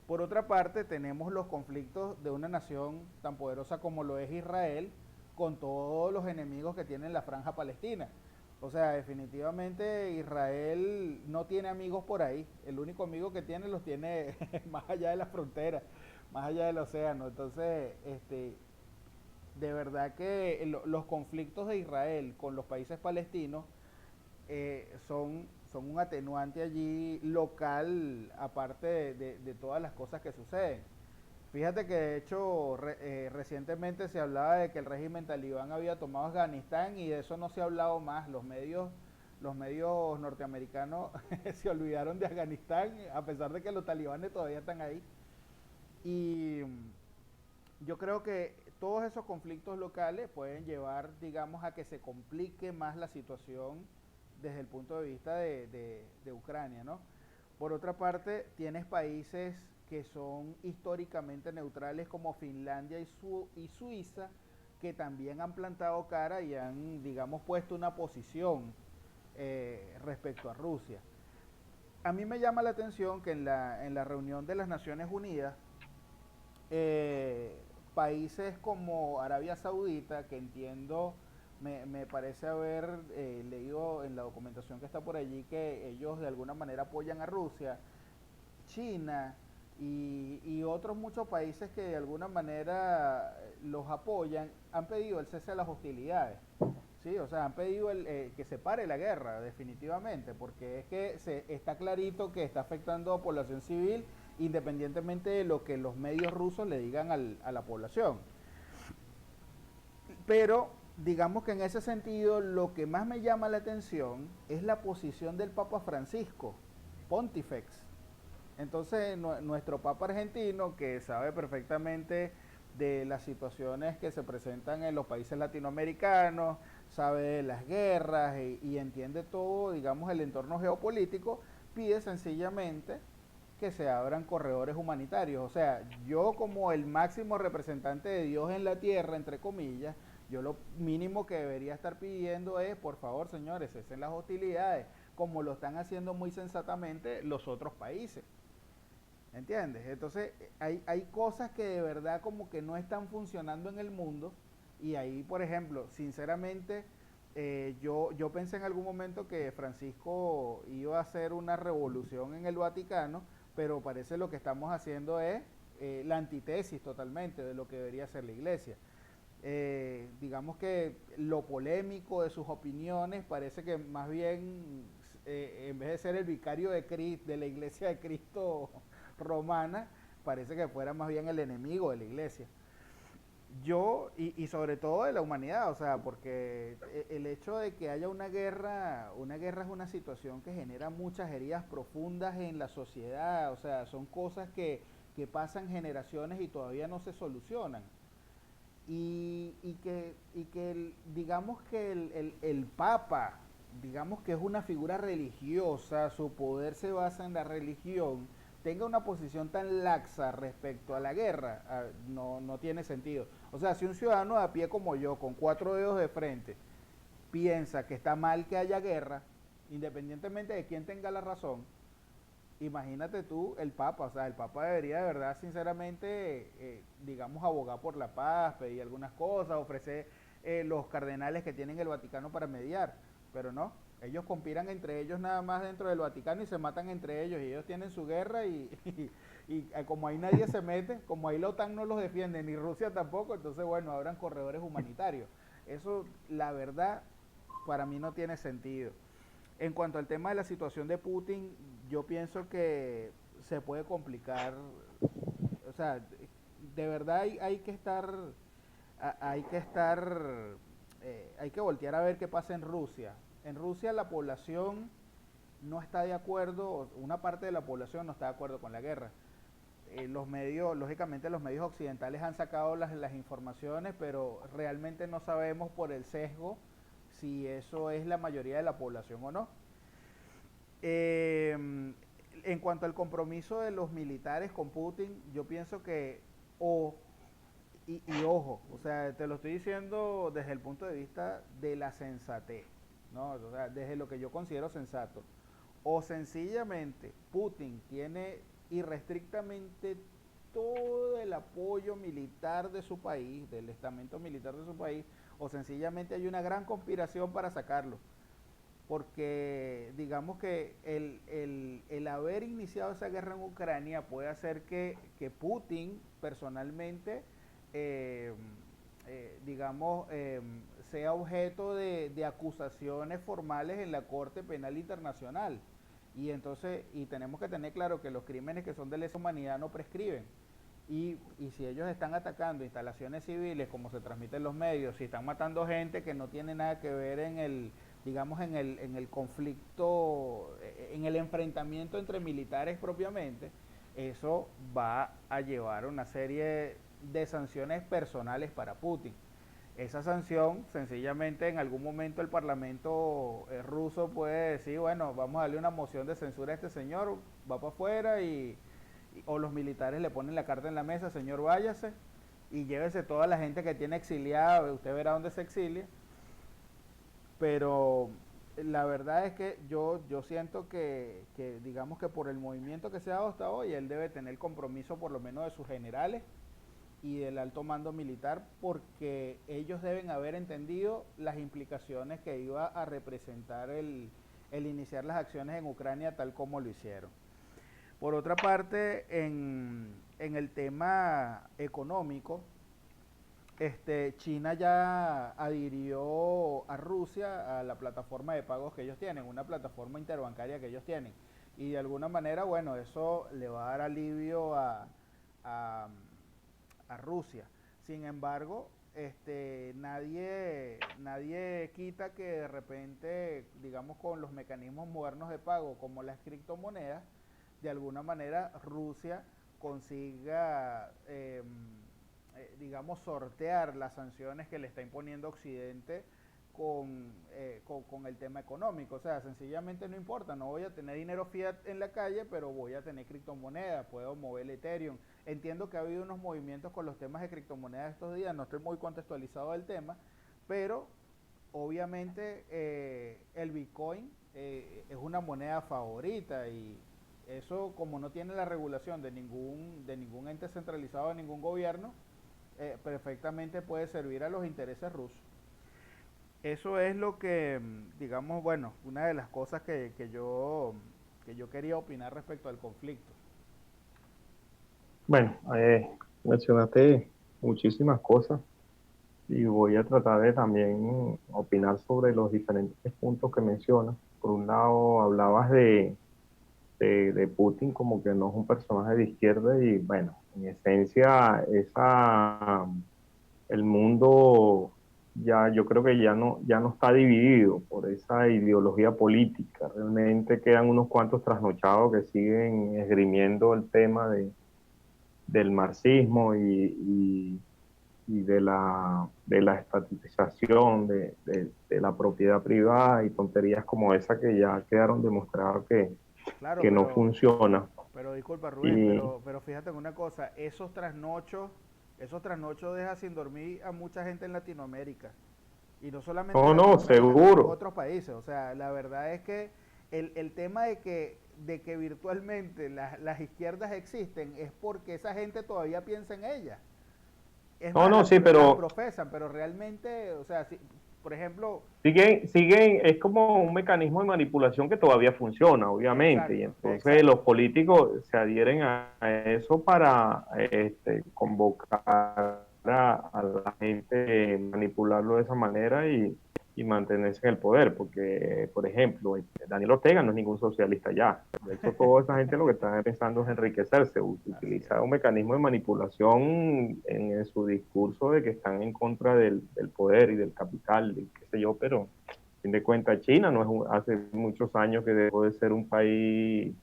Por otra parte, tenemos los conflictos de una nación tan poderosa como lo es Israel, con todos los enemigos que tiene en la franja palestina. O sea, definitivamente Israel no tiene amigos por ahí. El único amigo que tiene los tiene más allá de la frontera, más allá del océano. Entonces, de verdad que los conflictos de Israel con los países palestinos son un atenuante allí local, aparte de todas las cosas que suceden. Fíjate que de hecho recientemente se hablaba de que el régimen talibán había tomado Afganistán y de eso no se ha hablado más. Los medios norteamericanos se olvidaron de Afganistán a pesar de que los talibanes todavía están ahí. Y yo creo que todos esos conflictos locales pueden llevar, digamos, a que se complique más la situación desde el punto de vista de Ucrania, ¿no? Por otra parte, tienes países que son históricamente neutrales como Finlandia y Suiza, que también han plantado cara y han, digamos, puesto una posición respecto a Rusia. A mí me llama la atención que en la reunión de las Naciones Unidas, eh, países como Arabia Saudita, que entiendo, me parece haber leído en la documentación que está por allí que ellos de alguna manera apoyan a Rusia, China y otros muchos países que de alguna manera los apoyan, han pedido el cese de las hostilidades. Sí, o sea, han pedido que se pare la guerra, definitivamente, porque es que está clarito que está afectando a población civil, independientemente de lo que los medios rusos le digan a la población. Pero digamos que en ese sentido lo que más me llama la atención es la posición del Papa Francisco, Pontifex. Entonces, nuestro Papa argentino, que sabe perfectamente de las situaciones que se presentan en los países latinoamericanos, sabe de las guerras y entiende todo, digamos, el entorno geopolítico, pide sencillamente que se abran corredores humanitarios. O sea, yo como el máximo representante de Dios en la tierra, entre comillas, yo lo mínimo que debería estar pidiendo es, por favor, señores, cesen las hostilidades, como lo están haciendo muy sensatamente los otros países. ¿Entiendes? Entonces, hay cosas que de verdad como que no están funcionando en el mundo y ahí, por ejemplo, sinceramente, yo pensé en algún momento que Francisco iba a hacer una revolución en el Vaticano, pero parece lo que estamos haciendo es la antítesis totalmente de lo que debería ser la iglesia. Digamos que lo polémico de sus opiniones parece que más bien, en vez de ser el vicario de Cristo, de la iglesia de Cristo romana, parece que fuera más bien el enemigo de la iglesia. Y sobre todo de la humanidad, o sea, porque el hecho de que haya una guerra es una situación que genera muchas heridas profundas en la sociedad, o sea, son cosas que pasan generaciones y todavía no se solucionan. Digamos que el Papa, digamos que es una figura religiosa, su poder se basa en la religión, tenga una posición tan laxa respecto a la guerra, no tiene sentido. O sea, si un ciudadano de a pie como yo, con cuatro dedos de frente, piensa que está mal que haya guerra, independientemente de quién tenga la razón, imagínate tú el Papa, o sea, el Papa debería de verdad, sinceramente, digamos, abogar por la paz, pedir algunas cosas, ofrecer los cardenales que tienen el Vaticano para mediar, pero no, ellos conspiran entre ellos nada más dentro del Vaticano y se matan entre ellos y ellos tienen su guerra y como ahí nadie se mete, como ahí la OTAN no los defiende, ni Rusia tampoco, entonces bueno, abran corredores humanitarios. Eso, la verdad, para mí no tiene sentido. En cuanto al tema de la situación de Putin, yo pienso que se puede complicar, o sea, de verdad hay que estar, hay que estar, hay que voltear a ver qué pasa en Rusia. En Rusia la población no está de acuerdo, una parte de la población no está de acuerdo con la guerra. Los medios, lógicamente los medios occidentales han sacado las informaciones, pero realmente no sabemos por el sesgo si eso es la mayoría de la población o no. Eh, en cuanto al compromiso de los militares con Putin, yo pienso que, o, y ojo, o sea, te lo estoy diciendo desde el punto de vista de la sensatez, ¿no? O sea, desde lo que yo considero sensato. O sencillamente Putin tiene irrestrictamente todo el apoyo militar de su país, del estamento militar de su país, o sencillamente hay una gran conspiración para sacarlo porque digamos que el haber iniciado esa guerra en Ucrania puede hacer que Putin personalmente, eh, digamos, sea objeto de acusaciones formales en la Corte Penal Internacional. Y entonces, y tenemos que tener claro que los crímenes que son de lesa humanidad no prescriben. Y si ellos están atacando instalaciones civiles, como se transmite en los medios, si están matando gente que no tiene nada que ver en el, digamos, en el conflicto, en el enfrentamiento entre militares propiamente, eso va a llevar una serie de sanciones personales para Putin. Esa sanción, sencillamente, en algún momento el Parlamento ruso puede decir, bueno, vamos a darle una moción de censura a este señor, va para afuera o los militares le ponen la carta en la mesa, señor, váyase y llévese toda la gente que tiene exiliada, usted verá dónde se exilia, pero la verdad es que yo siento que digamos que por el movimiento que se ha dado hasta hoy, él debe tener compromiso por lo menos de sus generales y del alto mando militar porque ellos deben haber entendido las implicaciones que iba a representar el iniciar las acciones en Ucrania tal como lo hicieron. Por otra parte, en el tema económico, China ya adhirió a Rusia a la plataforma de pagos que ellos tienen, una plataforma interbancaria que ellos tienen. Y de alguna manera, bueno, eso le va a dar alivio a, a Rusia. Sin embargo, nadie quita que de repente, digamos, con los mecanismos modernos de pago como las criptomonedas, de alguna manera Rusia consiga, digamos, sortear las sanciones que le está imponiendo Occidente con el tema económico. O sea, sencillamente no importa, no voy a tener dinero fiat en la calle, pero voy a tener criptomonedas, puedo mover el Ethereum. Entiendo que ha habido unos movimientos con los temas de criptomonedas estos días, no estoy muy contextualizado del tema, pero obviamente el Bitcoin es una moneda favorita y eso, como no tiene la regulación de ningún ente centralizado, de ningún gobierno, perfectamente puede servir a los intereses rusos. Eso es lo que, digamos, bueno, una de las cosas que yo quería opinar respecto al conflicto. Bueno, mencionaste muchísimas cosas y voy a tratar de también opinar sobre los diferentes puntos que mencionas. Por un lado, hablabas de Putin como que no es un personaje de izquierda y bueno, en esencia el mundo ya yo creo que ya no está dividido por esa ideología política. Realmente quedan unos cuantos trasnochados que siguen esgrimiendo el tema del marxismo y de la estatización de la propiedad privada y tonterías como esa que ya quedaron demostradas Claro, que no funciona. pero disculpa Rubén, Y pero fíjate en una cosa, esos trasnochos dejan sin dormir a mucha gente en Latinoamérica. Y no solamente en no, no, Latinoamérica, sino en seguro. otros países. O sea, la verdad es que el tema de que virtualmente las izquierdas existen es porque esa gente todavía piensa en ellas. Es No, más, no, sí, las pero profesan, pero realmente, o sea, si, por ejemplo, siguen, es como un mecanismo de manipulación que todavía funciona, obviamente, y exacto, entonces los exacto, políticos se adhieren a eso para convocar a la gente, manipularlo de esa manera y mantenerse en el poder, porque, por ejemplo, Daniel Ortega no es ningún socialista ya. De hecho, toda esa gente lo que está pensando es enriquecerse, así es. utilizar un mecanismo de manipulación en su discurso de que están en contra del poder y del capital, y qué sé yo, pero a fin de cuentas China no es hace muchos años que dejó de ser un país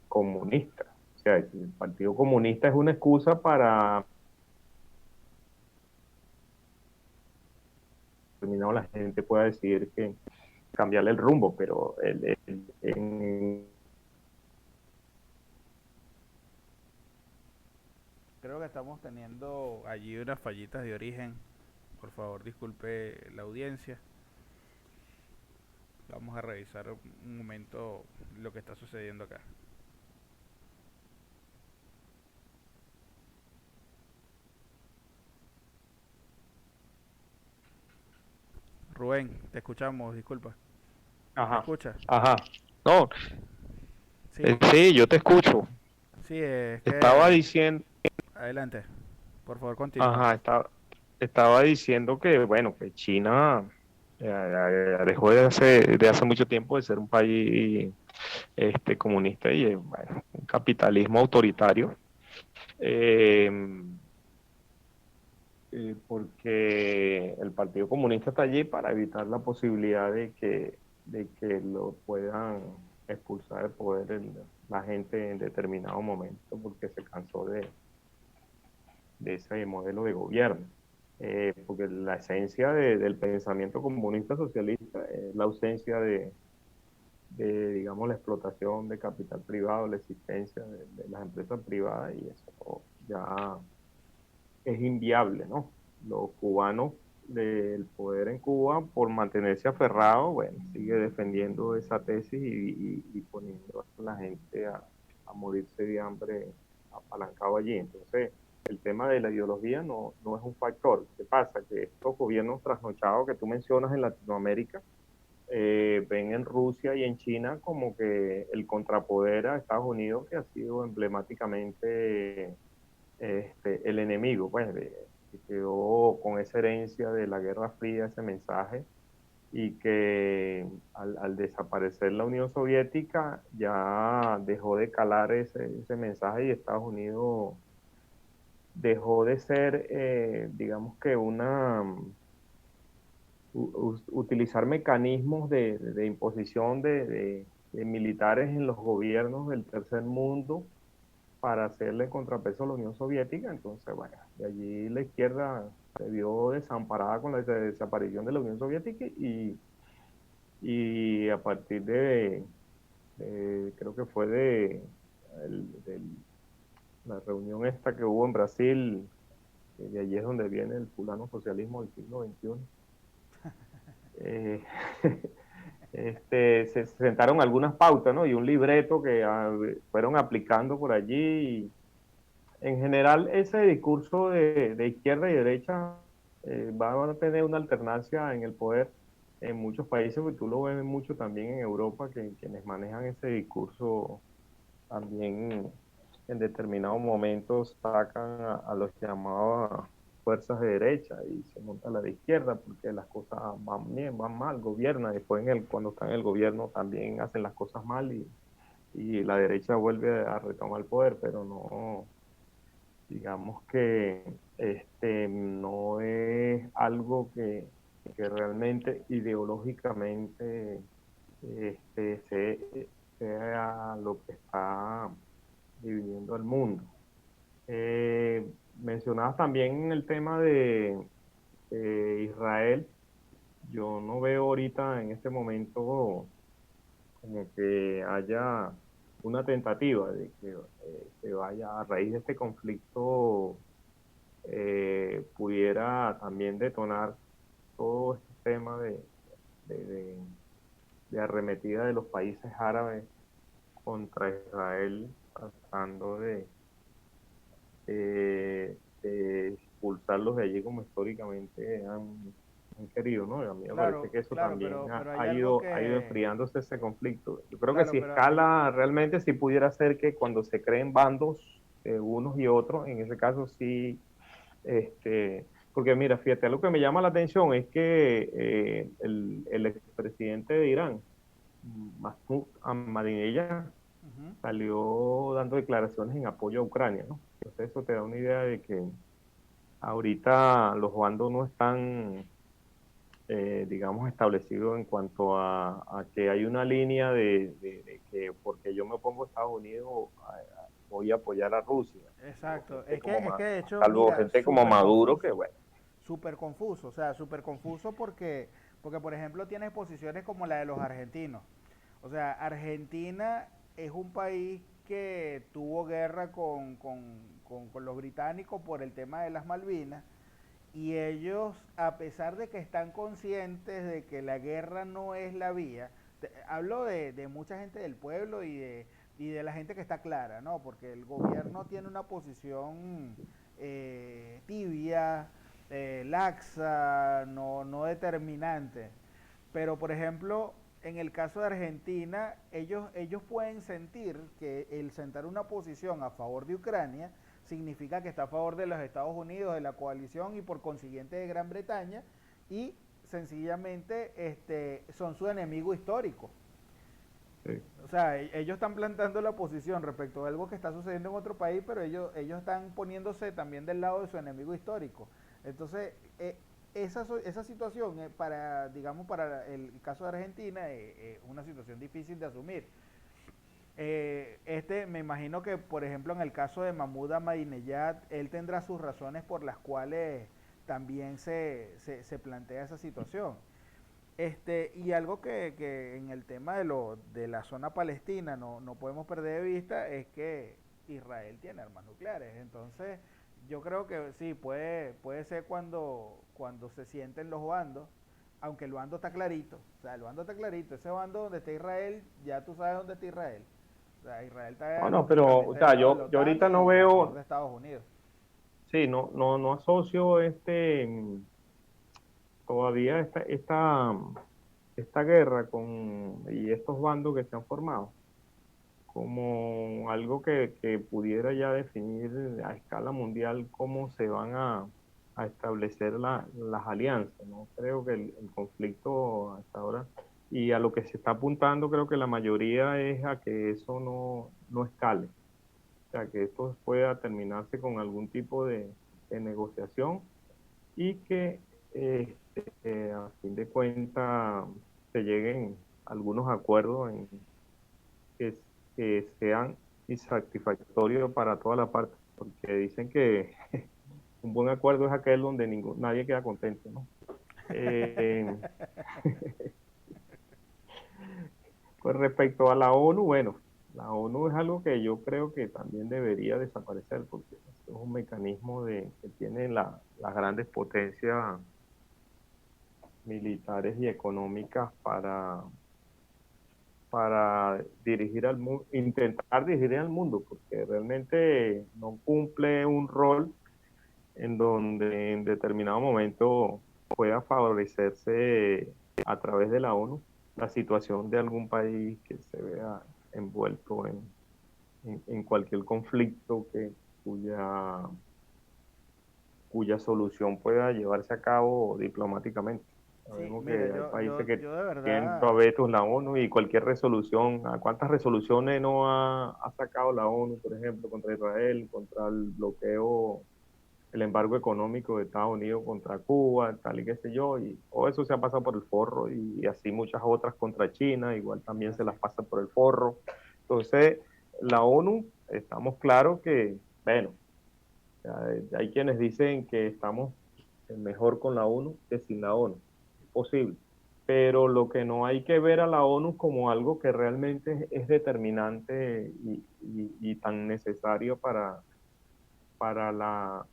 comunista. O sea, el Partido Comunista es una excusa para terminar la gente pueda decidir que cambiarle el rumbo, pero Creo que estamos teniendo allí unas fallitas de origen. Por favor, disculpe la audiencia. Vamos a revisar un momento lo que está sucediendo acá. Rubén, te escuchamos, disculpa. ¿Me ajá, escuchas? ajá. No, Sí, sí, yo te escucho. sí, es Estaba que... diciendo, Adelante, por favor, continúa. ajá, estaba diciendo que, bueno, que China dejó de hace mucho tiempo de ser un país comunista y, bueno, un capitalismo autoritario. Eh, porque el Partido Comunista está allí para evitar la posibilidad de que lo puedan expulsar del poder la gente en determinado momento porque se cansó de ese modelo de gobierno. Porque la esencia del pensamiento comunista socialista es la ausencia digamos, la explotación de capital privado, la existencia de las empresas privadas y eso ya es inviable, ¿no? Los cubanos del poder en Cuba, por mantenerse aferrados, bueno, sigue defendiendo esa tesis y poniendo a la gente a morirse de hambre apalancado allí. Entonces, el tema de la ideología no es un factor. ¿Qué pasa? Que estos gobiernos trasnochados que tú mencionas en Latinoamérica, ven en Rusia y en China como que el contrapoder a Estados Unidos, que ha sido emblemáticamente el enemigo, pues, que quedó con esa herencia de la Guerra Fría, ese mensaje, y que al desaparecer la Unión Soviética ya dejó de calar ese mensaje y Estados Unidos dejó de ser, digamos que utilizar mecanismos de imposición de militares en los gobiernos del tercer mundo para hacerle contrapeso a la Unión Soviética. Entonces, bueno, de allí la izquierda se vio desamparada con la desaparición de la Unión Soviética y a partir creo que fue de la reunión esta que hubo en Brasil, de allí es donde viene el fulano socialismo del siglo XXI. Eh, se sentaron algunas pautas, ¿no? Y un libreto que fueron aplicando por allí. Y en general, ese discurso de izquierda y derecha va a tener una alternancia en el poder en muchos países, porque tú lo ves mucho también en Europa, que quienes manejan ese discurso también en determinados momentos sacan a los llamados fuerzas de derecha y se monta a la de izquierda porque las cosas van bien, van mal, gobierna, después cuando están en el gobierno también hacen las cosas mal y la derecha vuelve a retomar el poder, pero no, digamos que no es algo que realmente ideológicamente sea lo que está dividiendo el mundo. Mencionabas también el tema de Israel. Yo no veo ahorita en este momento como que haya una tentativa de que se vaya a raíz de este conflicto, pudiera también detonar todo este tema de, de- de arremetida de los países árabes contra Israel, tratando de expulsarlos de allí como históricamente han querido, ¿no? A mí me parece Claro, que eso claro, también pero hay ha algo ido que, enfriándose ese conflicto. Yo creo que claro, si pero hay, escala realmente sí pudiera ser que cuando se creen bandos, unos y otros, en ese caso sí, porque mira, fíjate, algo que me llama la atención es que el expresidente de Irán, Mahmoud Ahmadinejad, ujú. salió dando declaraciones en apoyo a Ucrania, ¿no? Entonces eso te da una idea de que ahorita los bandos no están, digamos, establecidos en cuanto a que hay una línea de que porque yo me opongo a Estados Unidos voy a apoyar a Rusia. Exacto, es que de hecho, Salvo mira, gente como Maduro, que bueno. súper confuso, o sea, súper confuso porque, por ejemplo, tienes posiciones como la de los argentinos. O sea, Argentina es un país que tuvo guerra con los británicos por el tema de las Malvinas y ellos, a pesar de que están conscientes de que la guerra no es la vía, hablo de mucha gente del pueblo y de la gente que está clara, ¿no? Porque el gobierno tiene una posición tibia, laxa, no determinante. Pero, por ejemplo, en el caso de Argentina, ellos pueden sentir que el sentar una posición a favor de Ucrania significa que está a favor de los Estados Unidos, de la coalición y por consiguiente de Gran Bretaña y sencillamente son su enemigo histórico. Sí. O sea, ellos están plantando la posición respecto a algo que está sucediendo en otro país, pero ellos están poniéndose también del lado de su enemigo histórico. Entonces, esa situación, para, digamos, para el caso de Argentina, es una situación difícil de asumir. Me imagino que, por ejemplo, en el caso de Mahmoud Ahmadinejad, él tendrá sus razones por las cuales también se plantea esa situación. Y algo que en el tema de la zona palestina no podemos perder de vista es que Israel tiene armas nucleares. Entonces, yo creo que sí, puede ser cuando se sienten los bandos, aunque el bando está clarito. O sea, el bando está clarito. Ese bando donde está Israel, ya tú sabes dónde está Israel. O sea, Israel está Bueno, pero, o lógicamente sea, del lado de la yo OTAN ahorita no y a favor de veo, Estados Unidos. sí, no asocio todavía esta guerra y estos bandos que se han formado como algo que pudiera ya definir a escala mundial cómo se van a establecer las alianzas. No creo que el conflicto hasta ahora, y a lo que se está apuntando, creo que la mayoría es a que eso no escale. o sea, que esto pueda terminarse con algún tipo de negociación y que a fin de cuentas se lleguen algunos acuerdos que, que sean insatisfactorios para toda la parte, porque dicen que un buen acuerdo es aquel donde nadie queda contento, ¿no? Eh, Con respecto a la ONU, bueno, la ONU es algo que yo creo que también debería desaparecer porque es un mecanismo que tienen las grandes potencias militares y económicas para dirigir al mundo, intentar dirigir al mundo, porque realmente no cumple un rol en donde en determinado momento pueda favorecerse a través de la ONU la situación de algún país que se vea envuelto en cualquier conflicto cuya solución pueda llevarse a cabo diplomáticamente. Sí, Sabemos que mira, hay países que yo de tienen verdad, vetos en la ONU y cualquier resolución, ¿a cuántas resoluciones no ha sacado la ONU, por ejemplo, contra Israel, contra el bloqueo, el embargo económico de Estados Unidos contra Cuba, tal y qué sé yo, y todo eso se ha pasado por el forro y así muchas otras contra China, igual también se así, las pasa por el forro. Entonces, la ONU, estamos claros que, bueno, hay quienes dicen que estamos mejor con la ONU que sin la ONU. Es posible. Pero lo que no hay que ver a la ONU como algo que realmente es determinante y tan necesario para la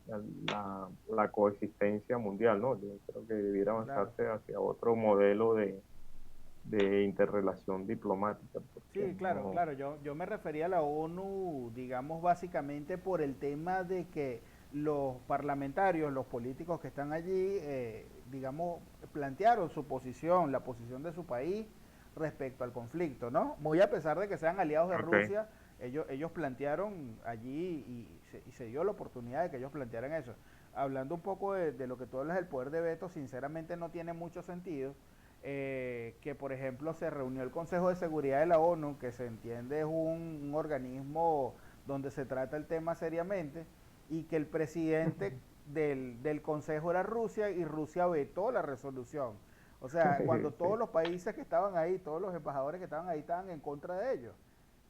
coexistencia mundial, ¿no? Yo creo que debiera claro. avanzarse hacia otro modelo de interrelación diplomática, porque Sí, claro, no. claro. Yo me refería a la ONU, digamos, básicamente por el tema de que los parlamentarios, los políticos que están allí, digamos, plantearon su posición, la posición de su país respecto al conflicto, ¿no? Muy a pesar de que sean aliados de Ok. Rusia, ellos plantearon allí y se dio la oportunidad de que ellos plantearan eso. Hablando un poco de lo que tú hablas del poder de veto, sinceramente no tiene mucho sentido que por ejemplo se reunió el Consejo de Seguridad de la ONU, que se entiende es un organismo donde se trata el tema seriamente, y que el presidente del Consejo era Rusia y Rusia vetó la resolución. O sea, cuando todos Sí. los países que estaban ahí, todos los embajadores que estaban ahí estaban en contra de ellos.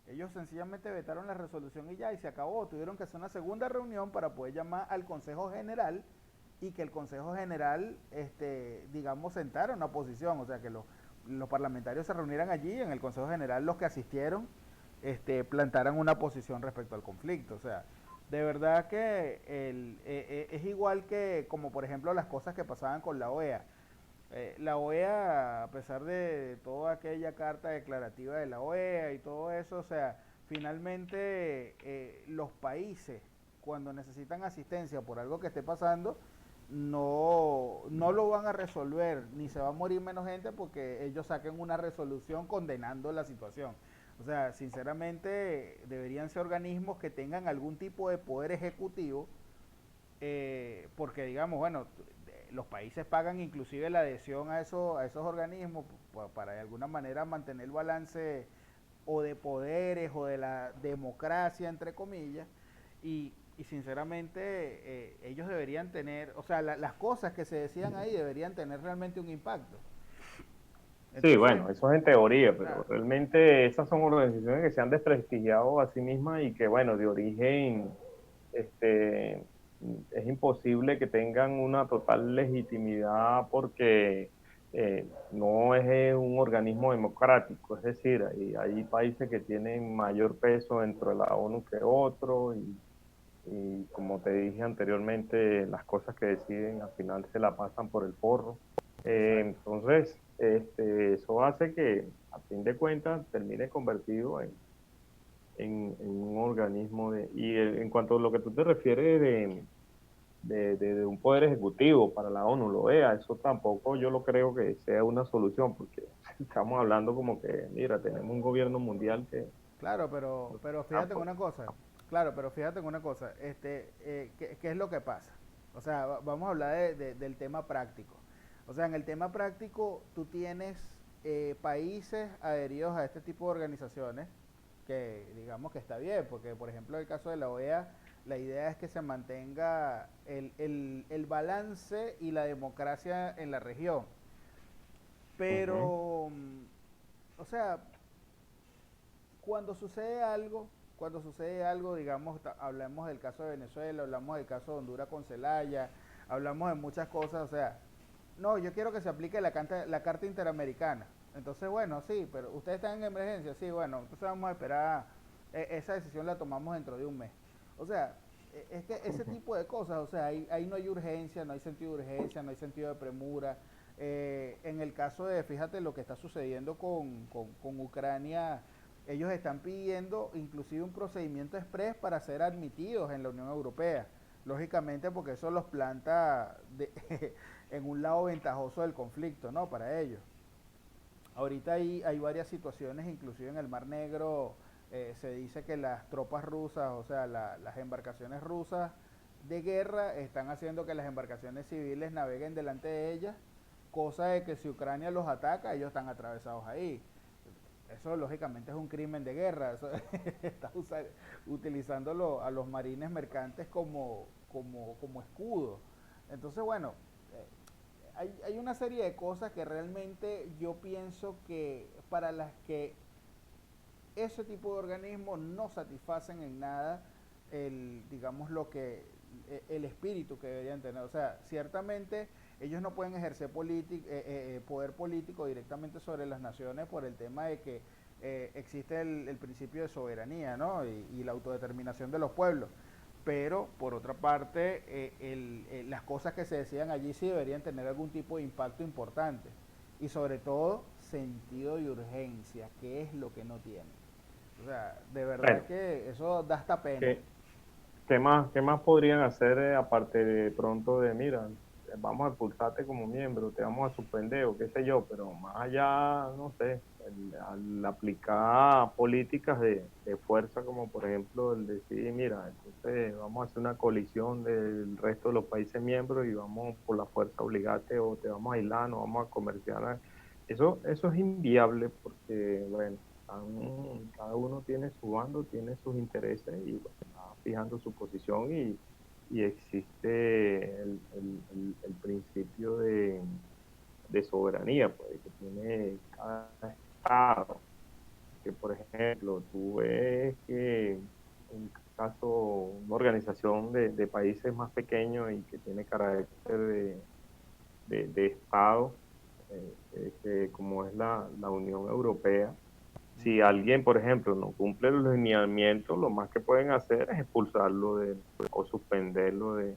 Ellos sencillamente vetaron la resolución y ya, y se acabó. Tuvieron que hacer una segunda reunión para poder llamar al Consejo General y que el Consejo General, digamos, sentara una posición. O sea, que los parlamentarios se reunieran allí, en el Consejo General los que asistieron, plantaran una posición respecto al conflicto. O sea, de verdad que es igual que, como por ejemplo, las cosas que pasaban con la OEA. La OEA, a pesar de toda aquella carta declarativa de la OEA y todo eso, o sea, finalmente los países, cuando necesitan asistencia por algo que esté pasando, no lo van a resolver, ni se va a morir menos gente porque ellos saquen una resolución condenando la situación. O sea, sinceramente deberían ser organismos que tengan algún tipo de poder ejecutivo porque digamos, bueno, los países pagan inclusive la adhesión a esos organismos para de alguna manera mantener el balance o de poderes o de la democracia, entre comillas, y sinceramente ellos deberían tener, o sea, las cosas que se decían ahí deberían tener realmente un impacto. Sí, Entonces, bueno, eso es en teoría, pero claro, realmente esas son organizaciones que se han desprestigiado a sí mismas y que, bueno, de origen, este, es imposible que tengan una total legitimidad porque no es un organismo democrático, es decir, hay países que tienen mayor peso dentro de la ONU que otros y como te dije anteriormente, las cosas que deciden al final se la pasan por el forro. exacto. Entonces, eso hace que, a fin de cuentas, termine convertido en un organismo en cuanto a lo que tú te refieres de un poder ejecutivo para la ONU, lo vea, eso tampoco yo lo creo que sea una solución, porque estamos hablando como que, mira, tenemos un gobierno mundial que Claro, pero ah, fíjate en pues, una cosa. Claro, pero fíjate en una cosa. ¿Qué es lo que pasa? O sea, vamos a hablar del tema práctico. O sea, en el tema práctico, tú tienes países adheridos a este tipo de organizaciones que digamos que está bien, porque por ejemplo el caso de la OEA, la idea es que se mantenga el balance y la democracia en la región. Ujú. Pero, o sea, cuando sucede algo, digamos, hablamos del caso de Venezuela, hablamos del caso de Honduras con Celaya, hablamos de muchas cosas, o sea, no, yo quiero que se aplique la Carta Interamericana. Entonces, bueno, sí, pero ustedes están en emergencia, sí, bueno, entonces vamos a esperar, esa decisión la tomamos dentro de un mes. O sea, es que ese tipo de cosas, o sea, ahí no hay urgencia, no hay sentido de urgencia, no hay sentido de premura. En el caso de, fíjate lo que está sucediendo con Ucrania, ellos están pidiendo inclusive un procedimiento express para ser admitidos en la Unión Europea. Lógicamente porque eso los planta en un lado ventajoso del conflicto, ¿no? Para ellos. Ahorita hay varias situaciones, inclusive en el Mar Negro, se dice que las tropas rusas, o sea, las embarcaciones rusas de guerra están haciendo que las embarcaciones civiles naveguen delante de ellas, cosa de que si Ucrania los ataca, ellos están atravesados ahí. Eso lógicamente es un crimen de guerra. Eso está utilizándolo a los marines mercantes como escudo. Entonces, bueno, hay una serie de cosas que realmente yo pienso que para las que ese tipo de organismos no satisfacen en nada digamos, el espíritu que deberían tener. O sea, ciertamente ellos no pueden ejercer poder político directamente sobre las naciones por el tema de que existe el principio de soberanía, ¿no? Y la autodeterminación de los pueblos. Pero, por otra parte, las cosas que se decían allí sí deberían tener algún tipo de impacto importante. Y sobre todo, sentido de urgencia, que es lo que no tiene. O sea, de verdad Bueno, que eso da hasta pena. ¿qué, qué más podrían hacer aparte de pronto de, mira, vamos a expulsarte como miembro, te vamos a suspender o qué sé yo, pero más allá, no sé, al aplicar políticas de fuerza como por ejemplo el decir, mira, entonces vamos a hacer una colisión del resto de los países miembros y vamos por la fuerza a obligarte o te vamos a aislar, no vamos a comerciar. Eso es inviable porque, bueno, cada uno tiene su bando, tiene sus intereses y bueno, va fijando su posición y existe el principio de soberanía pues, que tiene cada estado. Que por ejemplo, tú ves que un caso, una organización de países más pequeños y que tiene carácter de estado, como es la Unión Europea, si Ujú. alguien, por ejemplo, no cumple los lineamientos, lo más que pueden hacer es expulsarlo o suspenderlo de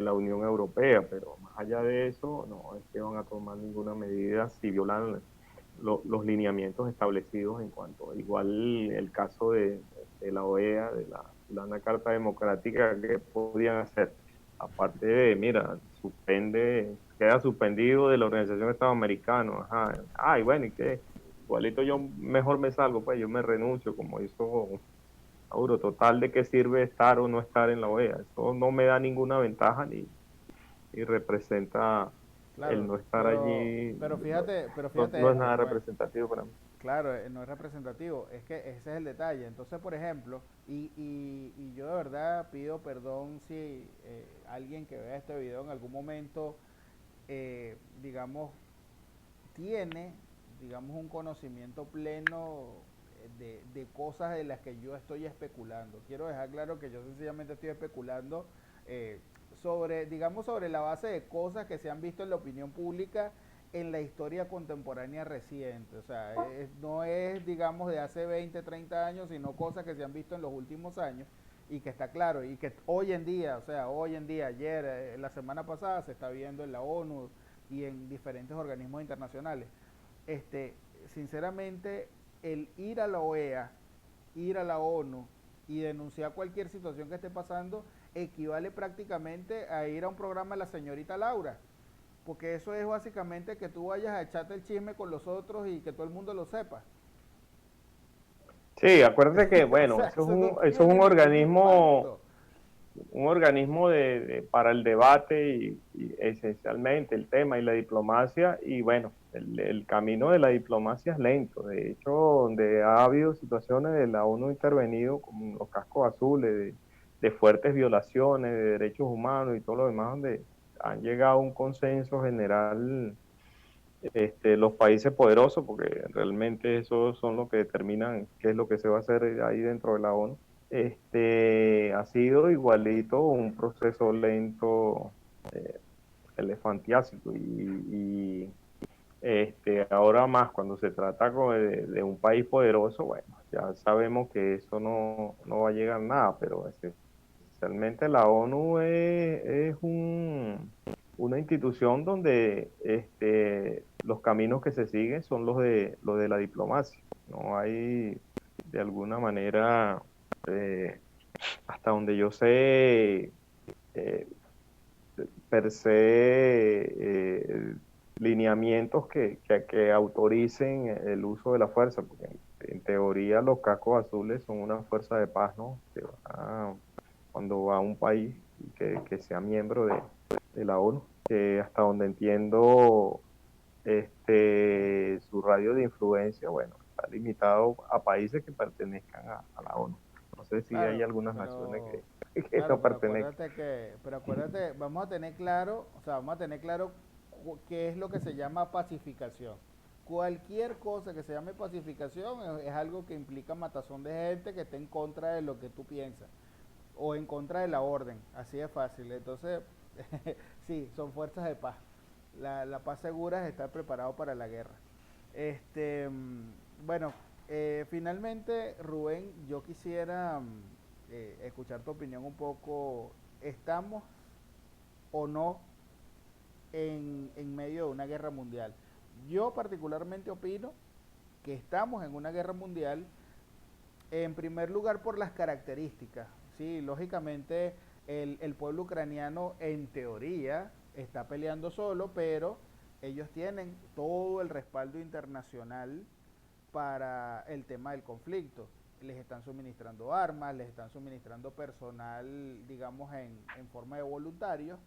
la Unión Europea, pero más allá de eso, no es que van a tomar ninguna medida si violan los lineamientos establecidos en cuanto, igual el caso de la OEA, de la Carta Democrática, que podían hacer, aparte de, mira, queda suspendido de la Organización de Estados Americanos, ajá, y bueno, ¿y qué? Igualito yo mejor me salgo, pues yo me renuncio, como hizo Mauro. Total, ¿de qué sirve estar o no estar en la OEA? Eso no me da ninguna ventaja ni representa el Claro, no estar allí, pero no fíjate es esto, nada pues, representativo para mí. claro, no es representativo, es que ese es el detalle. Entonces, por ejemplo, y yo de verdad pido perdón si alguien que vea este video en algún momento, digamos, tiene, digamos, un conocimiento pleno de cosas de las que yo estoy especulando. Quiero dejar claro que yo sencillamente estoy especulando sobre, digamos, sobre la base de cosas que se han visto en la opinión pública en la historia contemporánea reciente. O sea, no es, digamos, de hace 20, 30 años, sino cosas que se han visto en los últimos años y que está claro, y que hoy en día, o sea, hoy en día, ayer, la semana pasada, se está viendo en la ONU y en diferentes organismos internacionales. Este, sinceramente, el ir a la OEA, ir a la ONU y denunciar cualquier situación que esté pasando equivale prácticamente a ir a un programa de la señorita Laura, porque eso es básicamente que tú vayas a echarte el chisme con los otros y que todo el mundo lo sepa. Sí, acuérdate que, O bueno, sea, eso no eso es un tiene ningún organismo, impacto. un organismo para el debate y esencialmente el tema y la diplomacia, y bueno, el camino de la diplomacia es lento. De hecho, donde ha habido situaciones de la ONU intervenido, como los cascos azules, de fuertes violaciones de derechos humanos y todo lo demás, donde han llegado a un consenso general los países poderosos, porque realmente esos son los que determinan qué es lo que se va a hacer ahí dentro de la ONU. Ha sido igualito un proceso lento, eh, elefantiásico, ahora más cuando se trata de un país poderoso, bueno, ya sabemos que eso no va a llegar a nada, pero esencialmente la ONU es una institución donde los caminos que se siguen son los de la diplomacia. No hay de alguna manera, eh, hasta donde yo sé, eh, per se, lineamientos que autoricen el uso de la fuerza, porque en teoría los cascos azules son una fuerza de paz, ¿no? Cuando va a un país que sea miembro de la ONU, que hasta donde entiendo, su radio de influencia, bueno, está limitado a países que pertenezcan a la ONU. No sé si hay Claro, algunas naciones pero que no pero pertenezcan. acuérdate, vamos a tener claro, o sea, vamos a tener claro qué es lo que se llama pacificación. Cualquier cosa que se llame pacificación es algo que implica matazón de gente que esté en contra de lo que tú piensas o en contra de la orden, así de fácil. Entonces, sí, son fuerzas de paz. La paz segura es estar preparado para la guerra. Bueno, finalmente, Rubén, yo quisiera escuchar tu opinión un poco. ¿Estamos o no en medio de una guerra mundial? Yo particularmente opino que estamos en una guerra mundial, en primer lugar por las características. Sí, lógicamente el pueblo ucraniano en teoría está peleando solo, pero ellos tienen todo el respaldo internacional para el tema del conflicto. Les están suministrando armas, les están suministrando personal, digamos, en forma de voluntarios,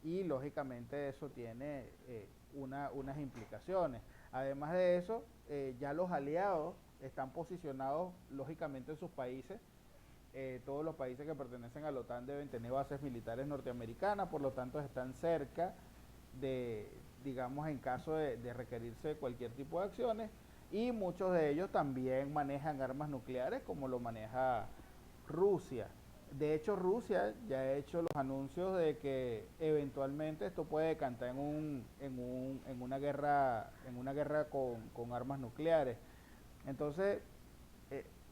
y lógicamente eso tiene unas implicaciones. Además de eso, ya los aliados están posicionados lógicamente en sus países. Todos los países que pertenecen a la OTAN deben tener bases militares norteamericanas, por lo tanto están cerca de, digamos, en caso de requerirse cualquier tipo de acciones, y muchos de ellos también manejan armas nucleares como lo maneja Rusia. De hecho, Rusia ya ha hecho los anuncios de que eventualmente esto puede decantar en una guerra con armas nucleares. Entonces,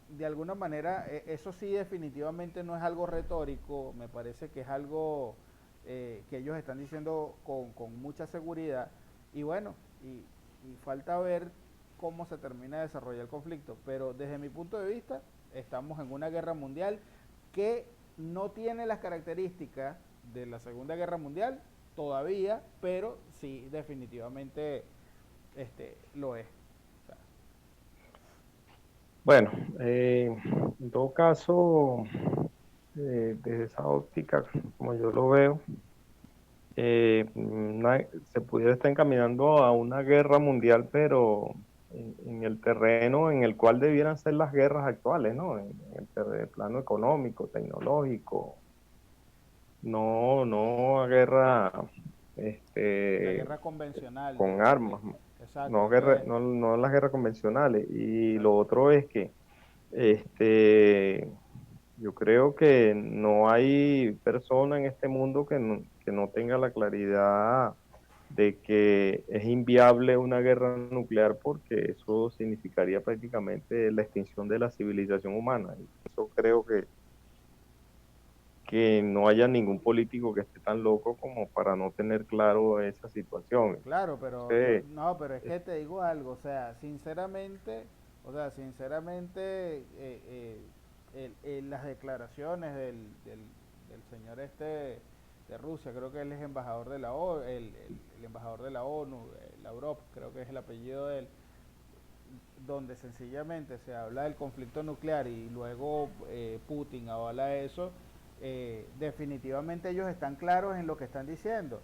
de alguna manera, eso sí definitivamente no es algo retórico, me parece que es algo que ellos están diciendo con mucha seguridad. Y bueno, y falta ver cómo se termina de desarrollar el conflicto, pero desde mi punto de vista estamos en una guerra mundial que no tiene las características de la Segunda Guerra Mundial todavía, pero sí definitivamente lo es. O sea, Bueno, en todo caso, desde esa óptica, como yo lo veo, se pudiera estar encaminando a una guerra mundial, pero en el terreno en el cual debieran ser las guerras actuales, ¿no? En el plano económico, tecnológico, no a guerra, la este, guerra convencional con armas, exacto, que no las guerras convencionales. Y lo exacto. otro es que, este, yo creo que no hay persona en este mundo que no tenga la claridad de que es inviable una guerra nuclear, porque eso significaría prácticamente la extinción de la civilización humana. Y eso creo que no haya ningún político que esté tan loco como para no tener claro esa situación. Claro, pero yo Entonces, no, pero es es- que te digo algo, o sea, sinceramente, las declaraciones del señor de Rusia, creo que él es embajador de la ONU, el embajador de la ONU, Lavrov, creo que es el apellido de él, donde sencillamente se habla del conflicto nuclear y luego Putin avala eso, definitivamente ellos están claros en lo que están diciendo.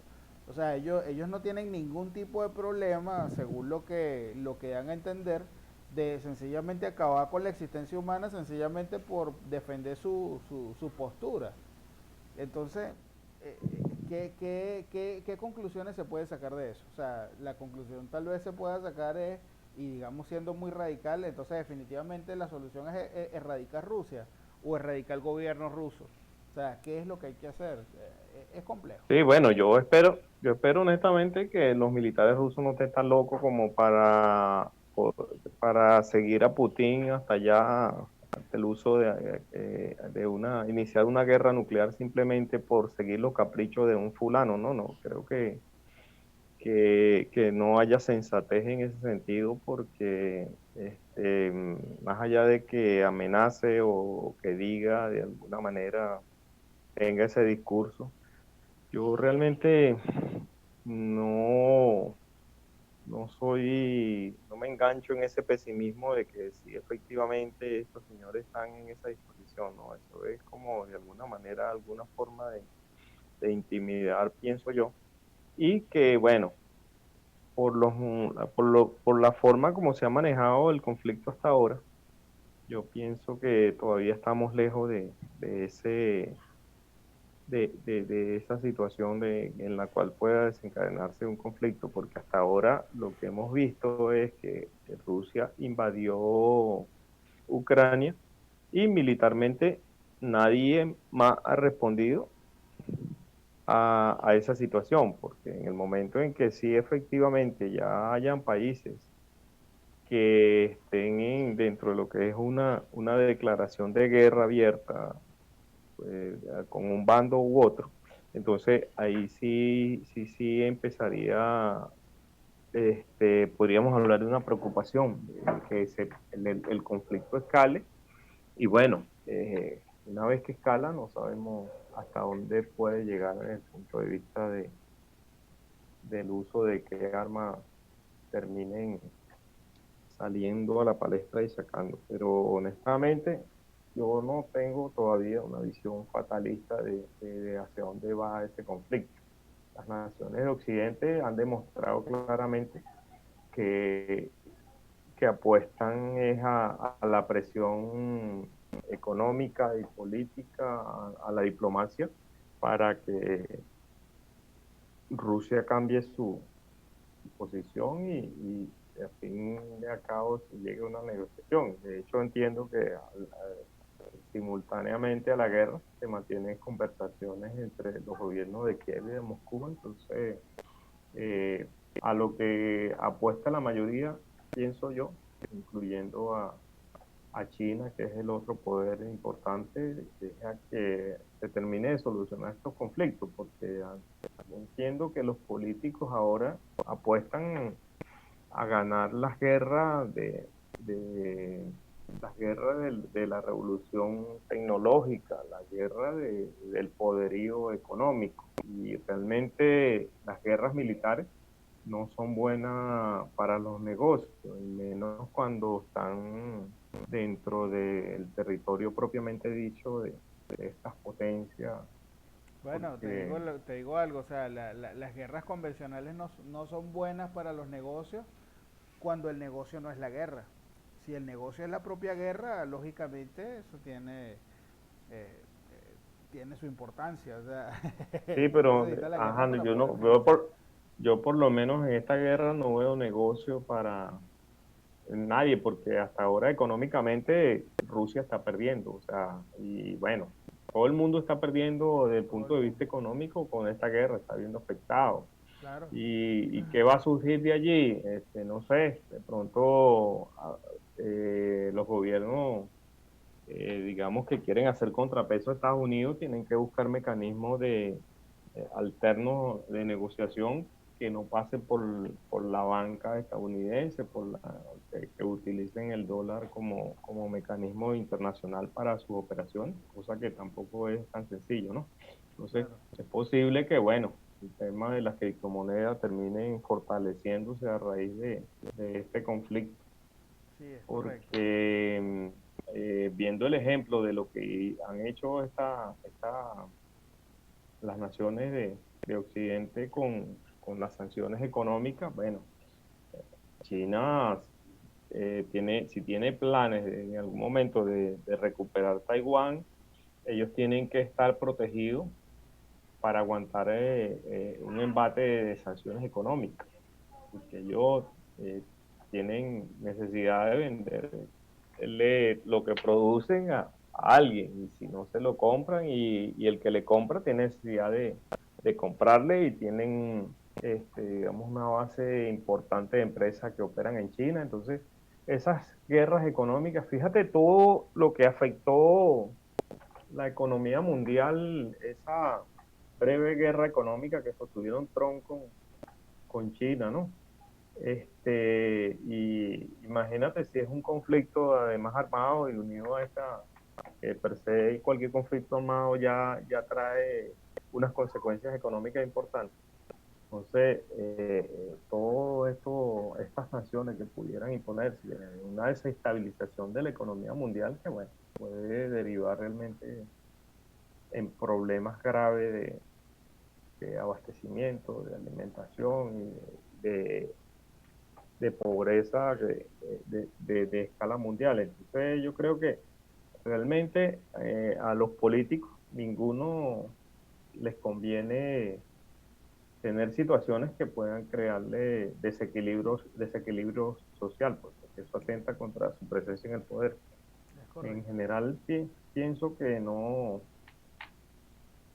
O sea, ellos no tienen ningún tipo de problema, según lo que dan a entender, de sencillamente acabar con la existencia humana sencillamente por defender su postura. Entonces, ¿qué conclusiones se puede sacar de eso? O sea, la conclusión tal vez se pueda sacar es, y digamos siendo muy radical, entonces definitivamente la solución es erradicar Rusia o erradicar el gobierno ruso. O sea, ¿qué es lo que hay que hacer? Es complejo. Sí, bueno, yo espero honestamente que los militares rusos no estén tan locos como para seguir a Putin hasta allá, hasta el uso iniciar una guerra nuclear simplemente por seguir los caprichos de un fulano, no, no, creo que no haya sensatez en ese sentido porque más allá de que amenace o que diga de alguna manera, tenga ese discurso, yo realmente no, no me engancho en ese pesimismo de que si efectivamente estos señores están en esa disposición, ¿no? Eso es como de alguna manera, alguna forma de intimidar, pienso yo, y que bueno, por la forma como se ha manejado el conflicto hasta ahora, yo pienso que todavía estamos lejos de ese de esa situación en la cual pueda desencadenarse un conflicto, porque hasta ahora lo que hemos visto es que Rusia invadió Ucrania y militarmente nadie más ha respondido a esa situación, porque en el momento en que sí efectivamente ya hayan países que estén dentro de lo que es una declaración de guerra abierta con un bando u otro, entonces ahí sí empezaría, podríamos hablar de una preocupación, que el conflicto escale y bueno, una vez que escala no sabemos hasta dónde puede llegar desde el punto de vista del uso de qué armas terminen saliendo a la palestra y sacando. Pero honestamente, yo no tengo todavía una visión fatalista de hacia dónde va ese conflicto. Las naciones de Occidente han demostrado claramente que, que apuestan es a la presión económica y política, a la diplomacia, para que Rusia cambie su posición y a fin de cabo se llegue a una negociación. De hecho, entiendo que simultáneamente a la guerra se mantienen conversaciones entre los gobiernos de Kiev y de Moscú, entonces eh, a lo que apuesta la mayoría, pienso yo, incluyendo a China, que es el otro poder importante, es a que se termine de solucionar estos conflictos, porque entiendo que los políticos ahora apuestan a ganar las guerras las guerras de la revolución tecnológica, la guerra del poderío económico. Y realmente las guerras militares no son buenas para los negocios, y menos cuando están dentro del territorio propiamente dicho de estas potencias, Bueno, porque te digo algo, o sea, las guerras convencionales no son buenas para los negocios cuando el negocio no es la guerra. Si el negocio es la propia guerra, lógicamente eso tiene su importancia. O sea, sí, tú pero necesitas la guerra ajá, para yo poder no negociar. yo por lo menos en esta guerra no veo negocio para nadie, porque hasta ahora económicamente Rusia está perdiendo, o sea, y bueno, todo el mundo está perdiendo desde el Todo el punto de vista mundo. económico con esta guerra, está viendo afectado. Claro. Y qué va a surgir de allí? No sé, de pronto los gobiernos, digamos que quieren hacer contrapeso a Estados Unidos, tienen que buscar mecanismos alternos de negociación que no pasen por la banca estadounidense, que utilicen el dólar como mecanismo internacional para sus operaciones, cosa que tampoco es tan sencillo, ¿no? Entonces, Claro. es posible que, bueno, el tema de las criptomonedas terminen fortaleciéndose a raíz de este conflicto, Sí, es correcto. porque viendo el ejemplo de lo que han hecho las naciones de Occidente con las sanciones económicas. Bueno, China si tiene planes en algún momento de recuperar Taiwán, ellos tienen que estar protegidos para aguantar un embate de sanciones económicas, porque ellos eh, tienen necesidad de venderle lo que producen a alguien, y si no se lo compran, y el que le compra tiene necesidad de comprarle, y tienen, digamos, una base importante de empresas que operan en China. Entonces, esas guerras económicas, fíjate todo lo que afectó la economía mundial, esa breve guerra económica que sostuvieron Trump con China, ¿no? Y imagínate si es un conflicto además armado y unido a esta, que per se cualquier conflicto armado ya trae unas consecuencias económicas importantes. Entonces, todo esto, estas sanciones que pudieran imponerse, una desestabilización de la economía mundial que, bueno, puede derivar realmente en problemas graves de abastecimiento, de alimentación y de pobreza de escala mundial. Entonces yo creo que realmente a los políticos ninguno les conviene tener situaciones que puedan crearle desequilibrios social, pues, porque eso atenta contra su presencia en el poder. Es En correcto. general, pienso que no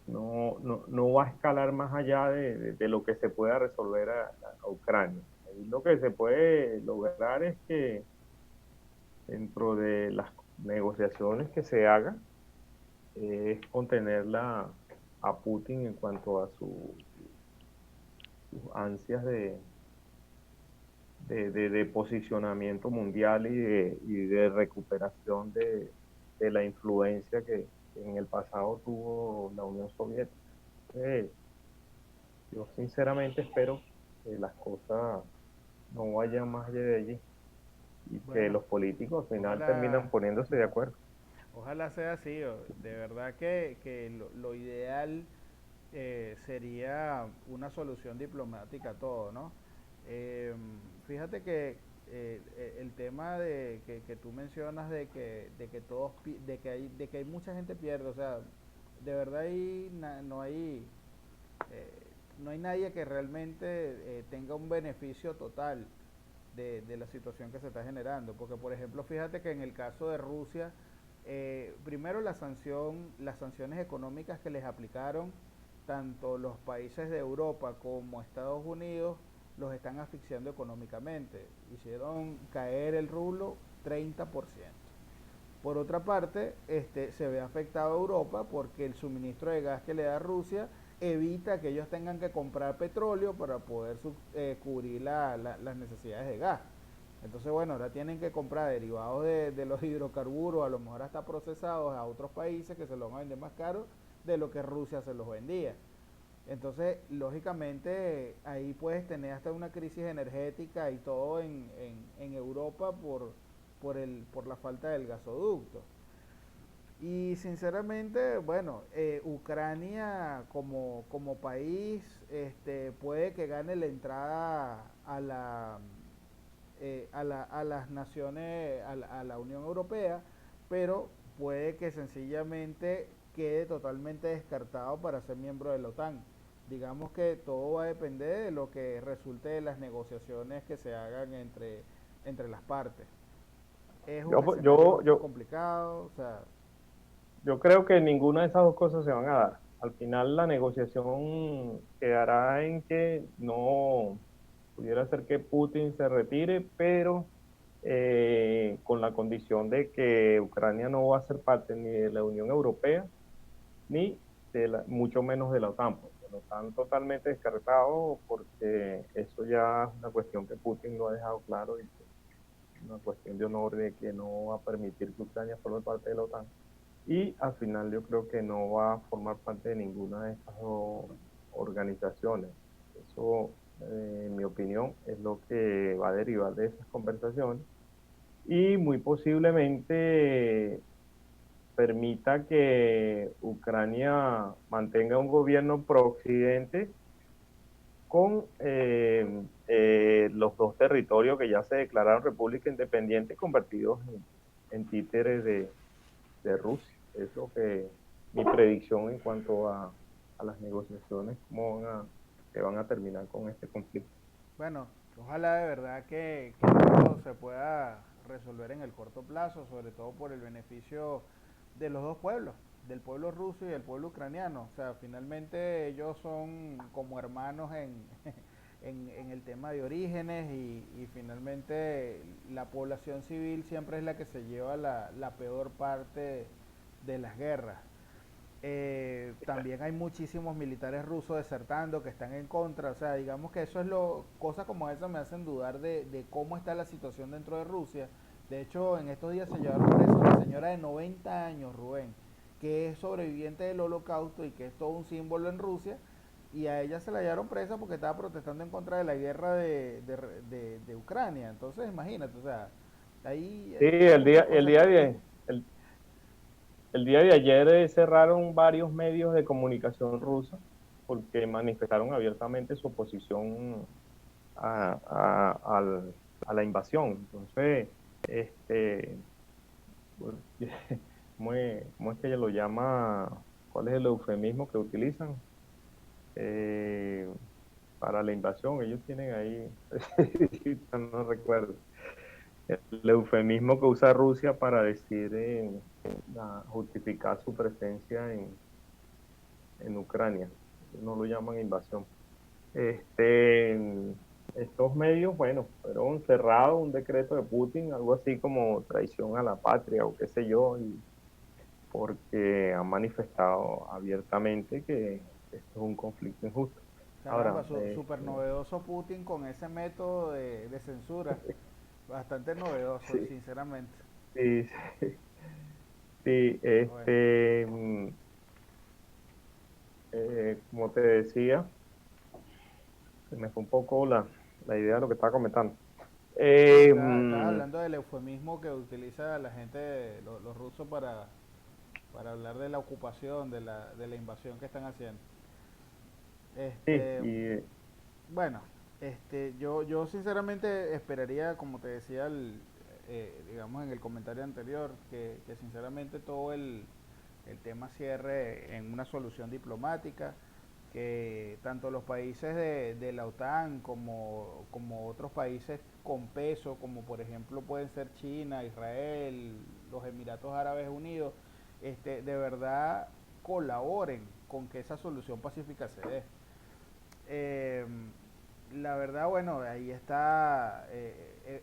va a escalar más allá de lo que se pueda resolver a Ucrania. Ahí lo que se puede lograr es que dentro de las negociaciones que se hagan, es contenerla a Putin en cuanto a sus ansias de posicionamiento mundial y de recuperación de la influencia que en el pasado tuvo la Unión Soviética. Eh, yo sinceramente espero que las cosas no vayan más allá de allí, y que Bueno, los políticos al final terminan ojalá, poniéndose de acuerdo. ojalá sea así. De verdad que lo ideal sería una solución diplomática a todo, ¿no? Eh, Fíjate que el tema que tú mencionas de que todos de que hay mucha gente pierde, o sea, de verdad ahí eh, no hay nadie que realmente tenga un beneficio total de la situación que se está generando. Porque, por ejemplo, fíjate que en el caso de Rusia, primero las sanciones económicas que les aplicaron tanto los países de Europa como Estados Unidos los están asfixiando económicamente. Hicieron caer el rublo 30%. Por otra parte, se ve afectado a Europa porque el suministro de gas que le da Rusia evita que ellos tengan que comprar petróleo para poder cubrir las necesidades de gas. Entonces, bueno, ahora tienen que comprar derivados de los hidrocarburos, a lo mejor hasta procesados a otros países que se los van a vender más caro de lo que Rusia se los vendía. Entonces, lógicamente, ahí puedes tener hasta una crisis energética y todo en Europa por la falta del gasoducto. Y sinceramente, bueno, Ucrania como país puede que gane la entrada a las naciones, a la Unión Europea, pero puede que sencillamente quede totalmente descartado para ser miembro de la OTAN. Digamos que todo va a depender de lo que resulte de las negociaciones que se hagan entre las partes. Es un Yo, yo, escenario yo, complicado, o sea, yo creo que ninguna de esas dos cosas se van a dar. Al final la negociación quedará en que no pudiera ser que Putin se retire, pero con la condición de que Ucrania no va a ser parte ni de la Unión Europea, ni mucho menos de la OTAN. Pues. La OTAN totalmente descartado, porque eso ya es una cuestión que Putin lo ha dejado claro, y que es una cuestión de honor, de que no va a permitir que Ucrania forme parte de la OTAN. Y al final yo creo que no va a formar parte de ninguna de estas dos organizaciones. Eso, en mi opinión, es lo que va a derivar de esas conversaciones, y muy posiblemente permita que Ucrania mantenga un gobierno pro-occidente con los dos territorios que ya se declararon república independiente convertidos en títeres de Rusia. Es lo que mi predicción en cuanto a las negociaciones, que van a terminar con este conflicto. Bueno, ojalá de verdad que esto se pueda resolver en el corto plazo, sobre todo por el beneficio de los dos pueblos, del pueblo ruso y del pueblo ucraniano. O sea, finalmente ellos son como hermanos en el tema de orígenes y finalmente la población civil siempre es la que se lleva la peor parte de las guerras. También hay muchísimos militares rusos desertando que están en contra, o sea, digamos que eso es cosas como esas me hacen dudar de cómo está la situación dentro de Rusia. De hecho, en estos días se llevaron preso a una señora de 90 años, Rubén, que es sobreviviente del holocausto y que es todo un símbolo en Rusia, y a ella se la llevaron presa porque estaba protestando en contra de la guerra de Ucrania. Entonces, imagínate, o sea, Sí, hay muchas cosas que... el, el día de ayer cerraron varios medios de comunicación rusos porque manifestaron abiertamente su oposición a la invasión. Entonces, este, pues, ¿cómo es que ella lo llama? ¿Cuál es el eufemismo que utilizan eh, para la invasión? Ellos tienen ahí, no recuerdo, el eufemismo que usa Rusia para decir, justificar su presencia en Ucrania. No lo llaman invasión. Este, estos medios, bueno, fueron cerrados, un decreto de Putin, algo así como traición a la patria o qué sé yo, y porque han manifestado abiertamente que esto es un conflicto injusto. Ahora, Caramba, súper novedoso Putin con ese método de censura. Bastante novedoso, sí, sinceramente. sí, sí, Pero bueno, como te decía, se me fue un poco la idea de lo que estaba comentando. sí, Eh, estaba hablando del eufemismo que utiliza la gente, los rusos, para hablar de la ocupación, de la invasión que están haciendo. sí, Este, y bueno, yo sinceramente esperaría, como te decía, digamos en el comentario anterior, que sinceramente todo el tema cierre en una solución diplomática, que tanto los países de la OTAN como otros países con peso, como por ejemplo pueden ser China, Israel, los Emiratos Árabes Unidos, de verdad colaboren con que esa solución pacífica se dé. Eh, la verdad, bueno, ahí está,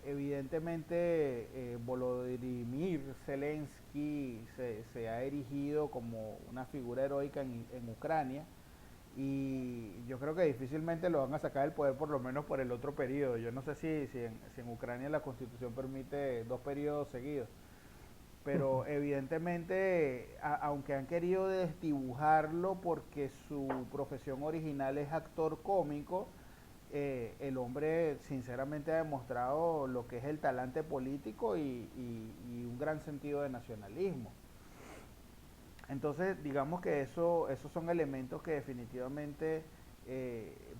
evidentemente, Volodymyr Zelensky se ha erigido como una figura heroica en Ucrania, y yo creo que difícilmente lo van a sacar del poder por lo menos por el otro periodo. Yo no sé si en Ucrania la constitución permite 2 periodos seguidos, pero evidentemente, aunque han querido desdibujarlo porque su profesión original es actor cómico, el hombre sinceramente ha demostrado lo que es el talante político y un gran sentido de nacionalismo. Entonces, digamos que esos son elementos que definitivamente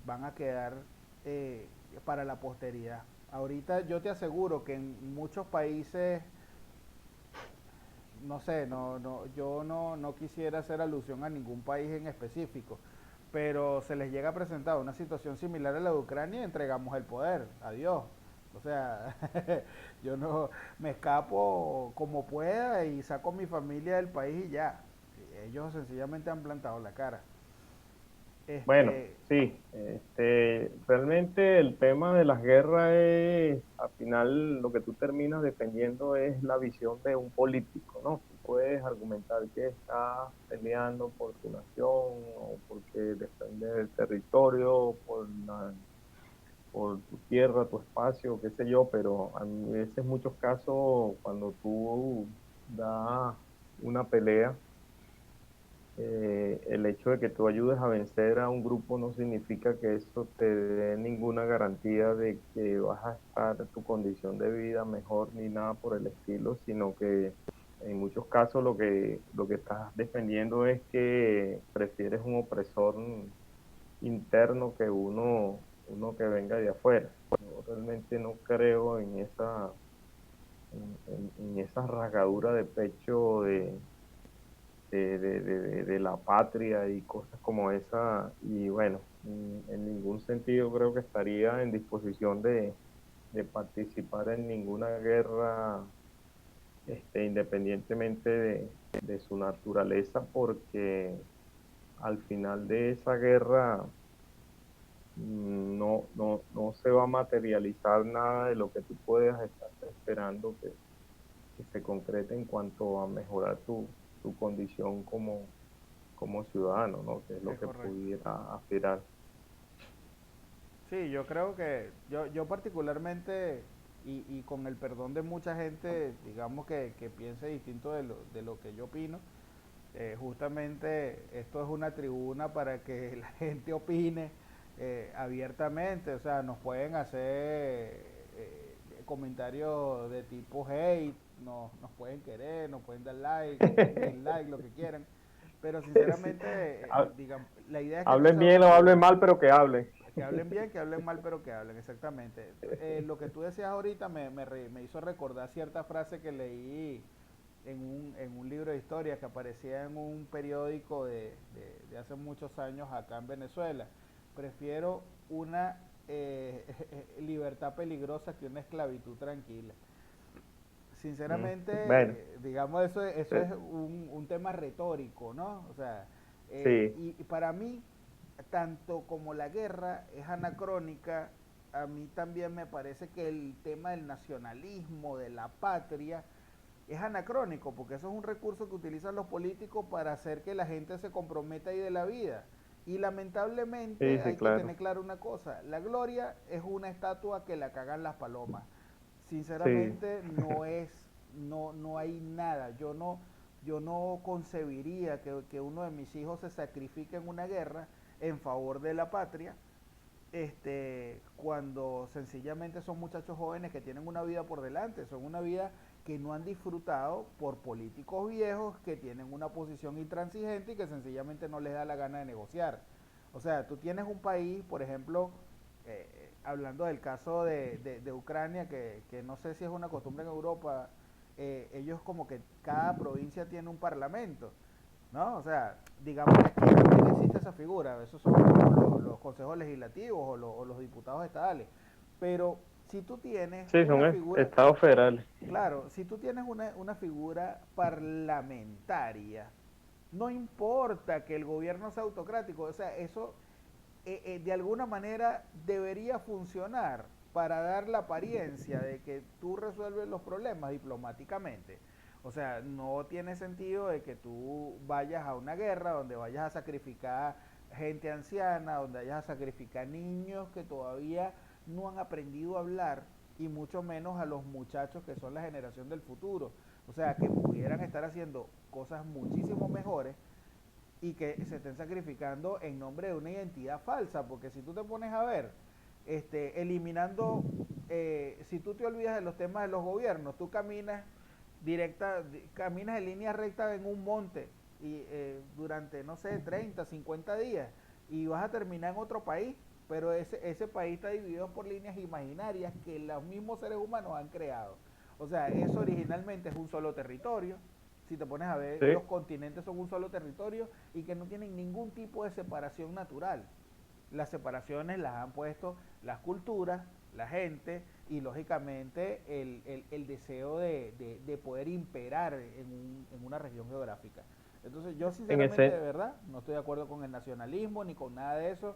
van a quedar eh, para la posteridad. Ahorita yo te aseguro que en muchos países, no sé, yo no quisiera hacer alusión a ningún país en específico, pero se les llega a presentar una situación similar a la de Ucrania y entregamos el poder. Adiós. O sea, yo no me escapo como pueda y saco a mi familia del país y ya. Ellos sencillamente han plantado la cara. bueno, Este, sí, realmente el tema de las guerras es, al final, lo que tú terminas defendiendo es la visión de un político, ¿no? Tú puedes argumentar que estás peleando por tu nación o porque defiendes el territorio, por tu tierra, tu espacio, qué sé yo, pero a veces, en muchos casos, cuando tú das una pelea, el hecho de que tú ayudes a vencer a un grupo no significa que eso te dé ninguna garantía de que vas a estar tu condición de vida mejor ni nada por el estilo, sino que en muchos casos lo que estás defendiendo es que prefieres un opresor interno que uno que venga de afuera. Yo realmente no creo en esa rasgadura de pecho de la patria y cosas como esa. Y bueno, en ningún sentido creo que estaría en disposición de participar en ninguna guerra, independientemente de su naturaleza, porque al final de esa guerra no se va a materializar nada de lo que tú puedas estar esperando que se concrete en cuanto a mejorar tu condición como ciudadano, ¿no? Que es lo Es que correcto. pudiera aspirar. Sí, yo creo que yo particularmente, y con el perdón de mucha gente, digamos que piense distinto de lo que yo opino, justamente esto es una tribuna para que la gente opine abiertamente, o sea, nos pueden hacer comentarios de tipo hate, nos pueden querer, nos pueden dar like, nos pueden dislike, lo que quieran, pero Sí. sinceramente, Ha- digamos, la idea es que esto Hablen sea una bien o hablen tribuna. mal, pero que hablen. Que hablen bien, que hablen mal, pero que hablen, exactamente. Lo que tú decías ahorita me hizo recordar cierta frase que leí en un libro de historia que aparecía en un periódico de hace muchos años acá en Venezuela. Prefiero una libertad peligrosa que una esclavitud tranquila. Bueno, Sinceramente, digamos, eso eh, es un tema retórico, ¿no? O sea, sí, y para mí, tanto como la guerra es anacrónica, a mí también me parece que el tema del nacionalismo, de la patria, es anacrónico, porque eso es un recurso que utilizan los políticos para hacer que la gente se comprometa ahí de la vida. Y sí, lamentablemente sí, hay que claro. tener claro una cosa, la gloria es una estatua que la cagan las palomas. Sí, Sinceramente no hay nada. Yo no concebiría que uno de mis hijos se sacrifique en una guerra en favor de la patria, cuando sencillamente son muchachos jóvenes que tienen una vida por delante, son una vida que no han disfrutado por políticos viejos que tienen una posición intransigente y que sencillamente no les da la gana de negociar. O sea, tú tienes un país, por ejemplo, hablando del caso de Ucrania, que no sé si es una costumbre en Europa, ellos como que cada provincia tiene un parlamento, ¿no? O sea, digamos que aquí también existe esa figura, esos son como los consejos legislativos o los diputados estadales. Pero si tú tienes sí, una son figura, estados federales. claro, si tú tienes una figura parlamentaria, no importa que el gobierno sea autocrático, o sea, eso de alguna manera debería funcionar para dar la apariencia de que tú resuelves los problemas diplomáticamente. O sea, no tiene sentido de que tú vayas a una guerra donde vayas a sacrificar gente anciana, donde vayas a sacrificar niños que todavía no han aprendido a hablar y mucho menos a los muchachos que son la generación del futuro. O sea, que pudieran estar haciendo cosas muchísimo mejores y que se estén sacrificando en nombre de una identidad falsa, porque si tú te pones a ver, eliminando, si tú te olvidas de los temas de los gobiernos, tú caminas en línea recta en un monte y durante, no sé, 30, 50 días y vas a terminar en otro país, pero ese país está dividido por líneas imaginarias que los mismos seres humanos han creado. O sea, eso originalmente es un solo territorio. Si te pones a ver, Sí, los continentes son un solo territorio y que no tienen ningún tipo de separación natural. Las separaciones las han puesto las culturas, la gente y lógicamente el deseo de poder imperar en una región geográfica. Entonces yo en sinceramente de ese, verdad no estoy de acuerdo con el nacionalismo ni con nada de eso.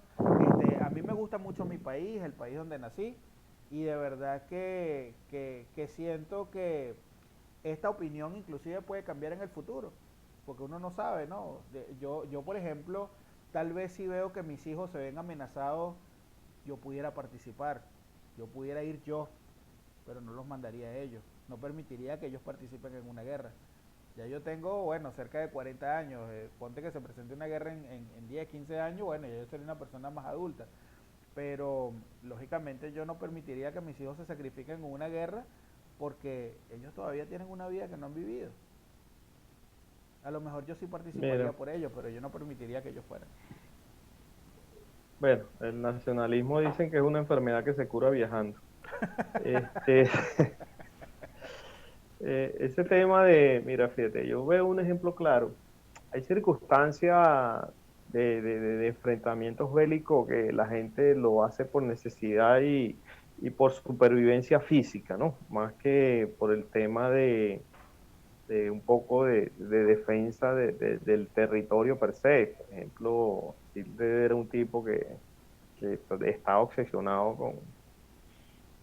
A mí me gusta mucho mi país, el país donde nací, y de verdad que siento que esta opinión inclusive puede cambiar en el futuro, porque uno no sabe, ¿no? Yo, por ejemplo, tal vez si veo que mis hijos se ven amenazados, yo pudiera participar, yo pudiera ir yo, pero no los mandaría a ellos, no permitiría que ellos participen en una guerra. Ya yo tengo, bueno, cerca de 40 años, ponte que se presente una guerra en 10, 15 años, bueno, ya yo sería una persona más adulta, pero lógicamente yo no permitiría que mis hijos se sacrifiquen en una guerra porque ellos todavía tienen una vida que no han vivido. A lo mejor yo sí participaría Mira, por ellos, pero yo no permitiría que ellos fueran. bueno, el nacionalismo dicen que es una enfermedad que se cura viajando. Este, ese tema de, mira, fíjate, yo veo un ejemplo claro. Hay circunstancias de enfrentamientos bélicos que la gente lo hace por necesidad y por supervivencia física, ¿no? Más que por el tema de un poco de defensa del territorio per se. Por ejemplo, Hitler era un tipo que estaba obsesionado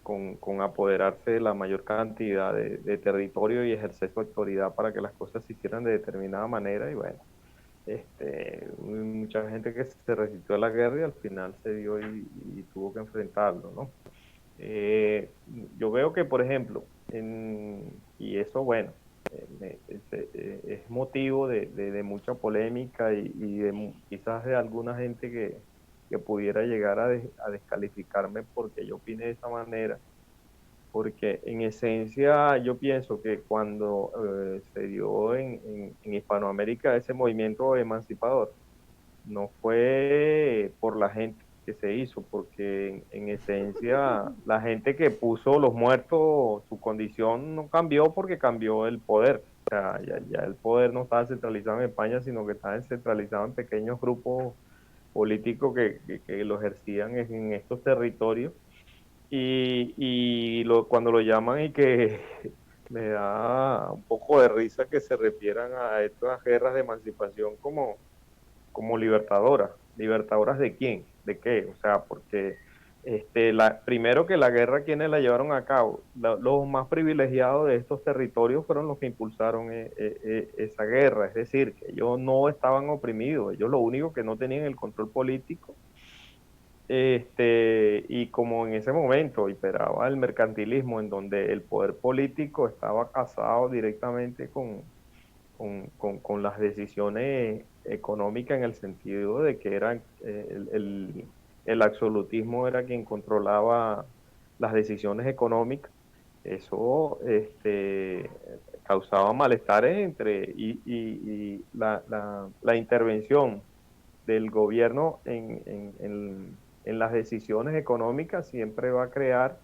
con apoderarse de la mayor cantidad de territorio y ejercer su autoridad para que las cosas se hicieran de determinada manera. Y bueno, mucha gente que se resistió a la guerra y al final se dio y tuvo que enfrentarlo, ¿no? Eh, yo veo que, por ejemplo, y eso, bueno, es motivo de mucha polémica y quizás de alguna gente que pudiera llegar a descalificarme porque yo opine de esa manera, porque en esencia yo pienso que cuando se dio en Hispanoamérica ese movimiento emancipador, no fue por la gente que se hizo, porque en esencia la gente que puso los muertos, su condición no cambió porque cambió el poder. O sea, ya el poder no estaba centralizado en España, sino que estaba centralizado en pequeños grupos políticos que lo ejercían en estos territorios. Cuando lo llaman y que me da un poco de risa que se refieran a estas guerras de emancipación como libertadoras. ¿Libertadoras de quién? ¿De qué? O sea, porque primero que la guerra, quienes la llevaron a cabo, los más privilegiados de estos territorios fueron los que impulsaron esa guerra, es decir, que ellos no estaban oprimidos, ellos lo único que no tenían el control político, y como en ese momento imperaba el mercantilismo en donde el poder político estaba casado directamente con las decisiones económicas en el sentido de que el absolutismo era quien controlaba las decisiones económicas. Eso causaba malestares y la intervención del gobierno en las decisiones económicas siempre va a crear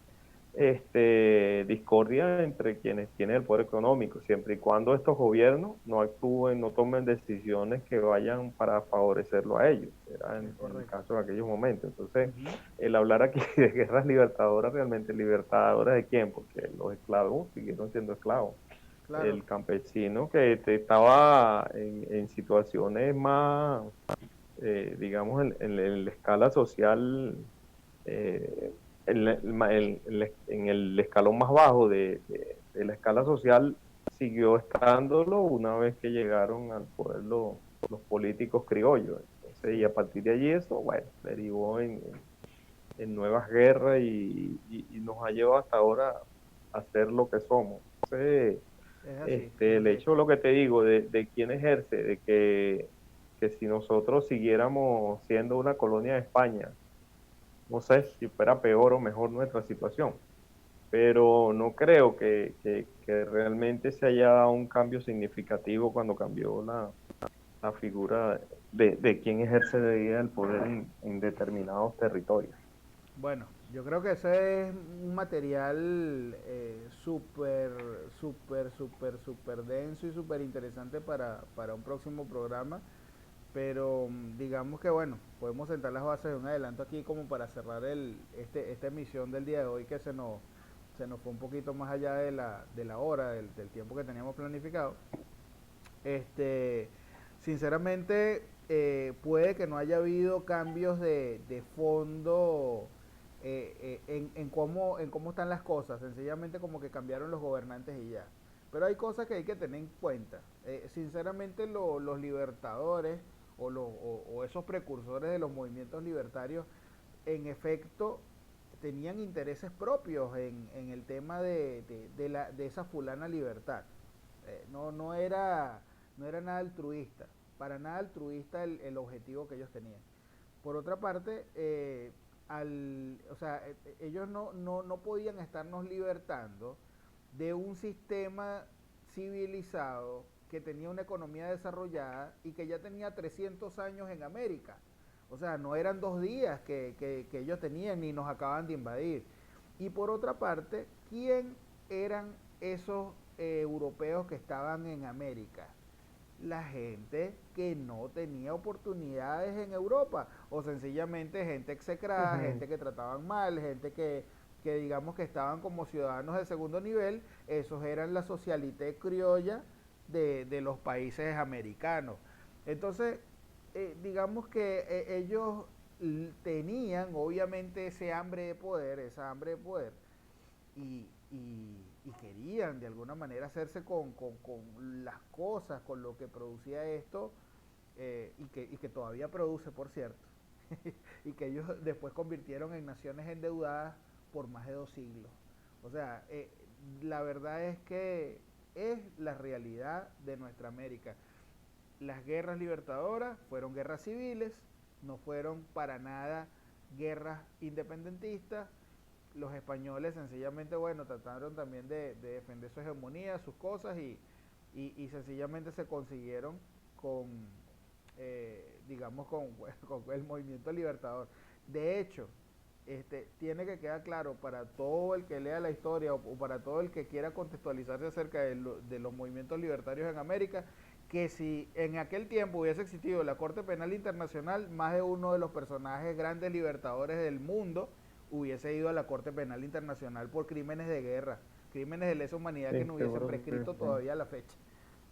discordia entre quienes tienen el poder económico, siempre y cuando estos gobiernos no actúen, no tomen decisiones que vayan para favorecerlo a ellos. Era Es en el correcto. caso de aquellos momentos. Entonces, Ujú. el hablar aquí de guerras libertadoras, realmente libertadoras de quién, porque los esclavos siguieron siendo esclavos. Claro, El campesino que estaba en situaciones más, digamos, en la escala social, eh, en el escalón más bajo de la escala social, siguió estándolo una vez que llegaron al poder los políticos criollos. Entonces, y sí, a partir de allí eso, bueno, derivó en nuevas guerras y nos ha llevado hasta ahora a ser lo que somos. Entonces, es así, es el así. hecho, lo que te digo, de quién ejerce, de que si nosotros siguiéramos siendo una colonia de España, no sé si fuera peor o mejor nuestra situación, pero no creo que realmente se haya dado un cambio significativo cuando cambió la figura de quién ejerce el poder en determinados territorios. Bueno, yo creo que ese es un material súper, súper denso y súper interesante para un próximo programa. Pero digamos que bueno, podemos sentar las bases de un adelanto aquí como para cerrar esta emisión del día de hoy que se nos fue un poquito más allá de la hora, del tiempo que teníamos planificado. Este, sinceramente, puede que no haya habido cambios de fondo en cómo están las cosas, sencillamente como que cambiaron los gobernantes y ya. Pero hay cosas que hay que tener en cuenta. Sinceramente, los libertadores o esos precursores de los movimientos libertarios, en efecto, tenían intereses propios en el tema de esa fulana libertad. No era nada altruista, para nada altruista el objetivo que ellos tenían. Por otra parte, o sea, ellos no podían estarnos libertando de un sistema civilizado, que tenía una economía desarrollada y que ya tenía 300 años en América. O sea, no eran 2 días que ellos tenían ni nos acaban de invadir. Y por otra parte, ¿quién eran esos europeos que estaban en América? La gente que no tenía oportunidades en Europa, o sencillamente gente execrada, Ujú. gente que trataban mal, gente que digamos que estaban como ciudadanos de segundo nivel. Esos eran la socialité criolla de los países americanos. Entonces, digamos que ellos tenían obviamente ese hambre de poder, esa hambre de poder, y querían de alguna manera hacerse con las cosas, con lo que producía esto, y que todavía produce, por cierto, y que ellos después convirtieron en naciones endeudadas por más de 2 siglos. O sea, la verdad es que es la realidad de nuestra América. Las guerras libertadoras fueron guerras civiles, no fueron para nada guerras independentistas. Los españoles sencillamente, bueno, trataron también de defender su hegemonía, sus cosas, y sencillamente se consiguieron con, digamos, con el movimiento libertador. De hecho, tiene que quedar claro para todo el que lea la historia, o para todo el que quiera contextualizarse acerca de los movimientos libertarios en América, que si en aquel tiempo hubiese existido la Corte Penal Internacional, más de uno de los personajes grandes libertadores del mundo hubiese ido a la Corte Penal Internacional por crímenes de guerra, crímenes de lesa humanidad que Sí, no hubiesen seguro que prescrito sí. todavía a la fecha.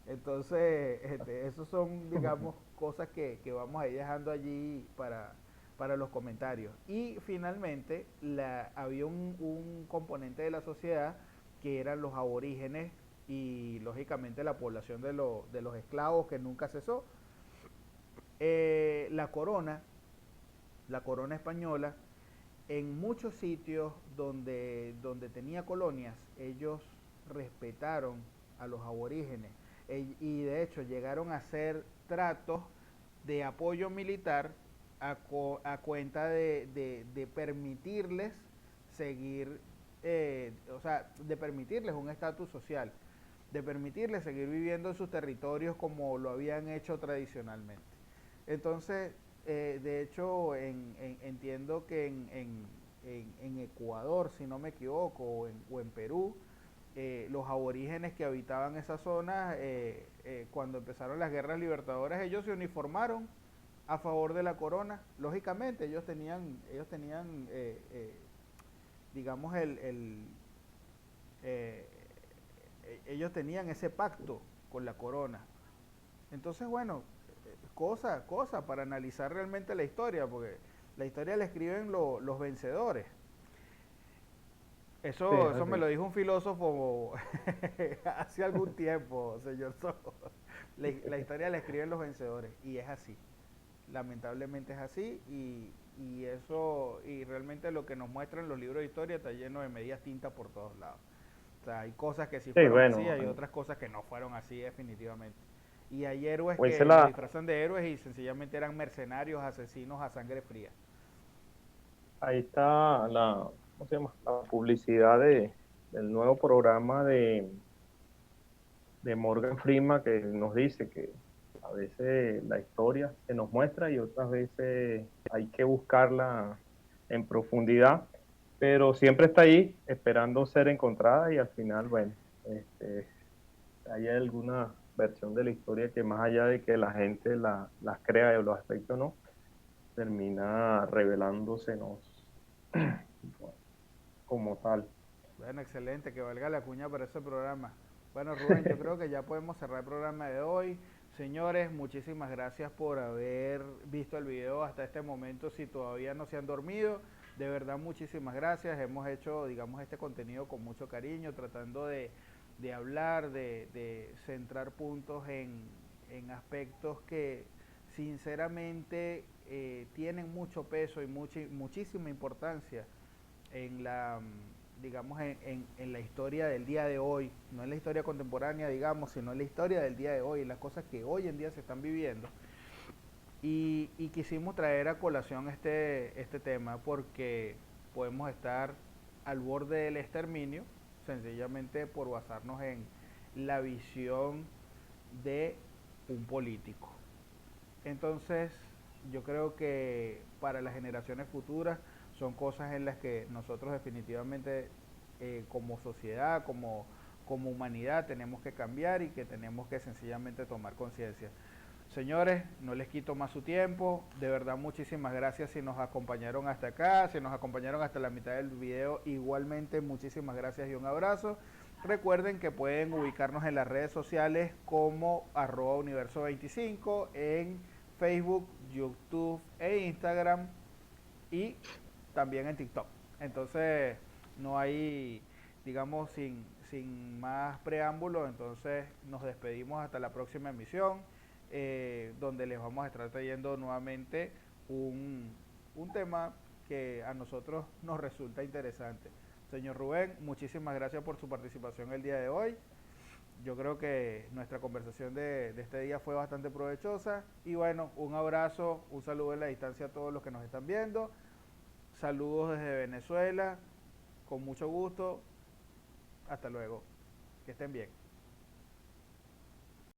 Entonces, esos son, digamos, cosas que vamos a ir dejando allí para los comentarios. Y finalmente, había un componente de la sociedad que eran los aborígenes y lógicamente la población de los esclavos, que nunca cesó. La corona, la corona española, en muchos sitios donde tenía colonias, ellos respetaron a los aborígenes, y de hecho llegaron a hacer tratos de apoyo militar a cuenta de permitirles seguir, o sea, de permitirles un estatus social, de permitirles seguir viviendo en sus territorios como lo habían hecho tradicionalmente. Entonces, de hecho, entiendo que en Ecuador, si no me equivoco, o en Perú, los aborígenes que habitaban esa zona, cuando empezaron las guerras libertadoras, ellos se uniformaron a favor de la corona. Lógicamente, ellos tenían, digamos, eh, ellos tenían ese pacto con la corona. Entonces, bueno, cosa para analizar realmente la historia, porque la historia la escriben los vencedores. Sí, es Eso me así. lo dijo un filósofo hace algún tiempo, señor Soto. La historia la escriben los vencedores, y es así. Lamentablemente es así, y realmente lo que nos muestran los libros de historia está lleno de medias tintas por todos lados. O sea, hay cosas que sí Sí, fueron así, bueno, hay otras cosas que no fueron así definitivamente. Y hay héroes como dice que los la, disfrazan de héroes y sencillamente eran mercenarios, asesinos a sangre fría. ahí está la, ¿cómo se llama? La publicidad del nuevo programa de Morgan Freeman que nos dice que a veces la historia se nos muestra y otras veces hay que buscarla en profundidad, pero siempre está ahí esperando ser encontrada y al final, bueno, hay alguna versión de la historia que más allá de que la gente las crea o los aspectos no, termina revelándosenos como tal. Bueno, excelente, que valga la cuña para ese programa. Bueno, Rubén, yo creo que ya podemos cerrar el programa de hoy. Señores, muchísimas gracias por haber visto el video hasta este momento. Si todavía no se han dormido, de verdad muchísimas gracias. Hemos hecho, digamos, este contenido con mucho cariño, tratando de hablar, de centrar puntos en aspectos que sinceramente tienen mucho peso y muchísima importancia en la, digamos, en la historia del día de hoy, no en la historia contemporánea, digamos, sino en la historia del día de hoy, las cosas que hoy en día se están viviendo. Y quisimos traer a colación este tema porque podemos estar al borde del exterminio, sencillamente por basarnos la visión de un político. Entonces, yo creo que para las generaciones futuras son cosas en las que nosotros definitivamente como sociedad, como humanidad tenemos que cambiar y que tenemos que sencillamente tomar conciencia. Señores, no les quito más su tiempo. De verdad, muchísimas gracias si nos acompañaron hasta acá, si nos acompañaron hasta la mitad del video. Igualmente, muchísimas gracias y un abrazo. Recuerden que pueden ubicarnos en las redes sociales como @universo25 en Facebook, YouTube e Instagram y también en TikTok. Entonces, no hay, digamos, sin más preámbulo, entonces nos despedimos hasta la próxima emisión, donde les vamos a estar trayendo nuevamente un tema que a nosotros nos resulta interesante. Señor Rubén, muchísimas gracias por su participación el día de hoy. Yo creo que nuestra conversación de este día fue bastante provechosa. Y bueno, un abrazo, un saludo en la distancia a todos los que nos están viendo. Saludos desde Venezuela, con mucho gusto. Hasta luego. Que estén bien.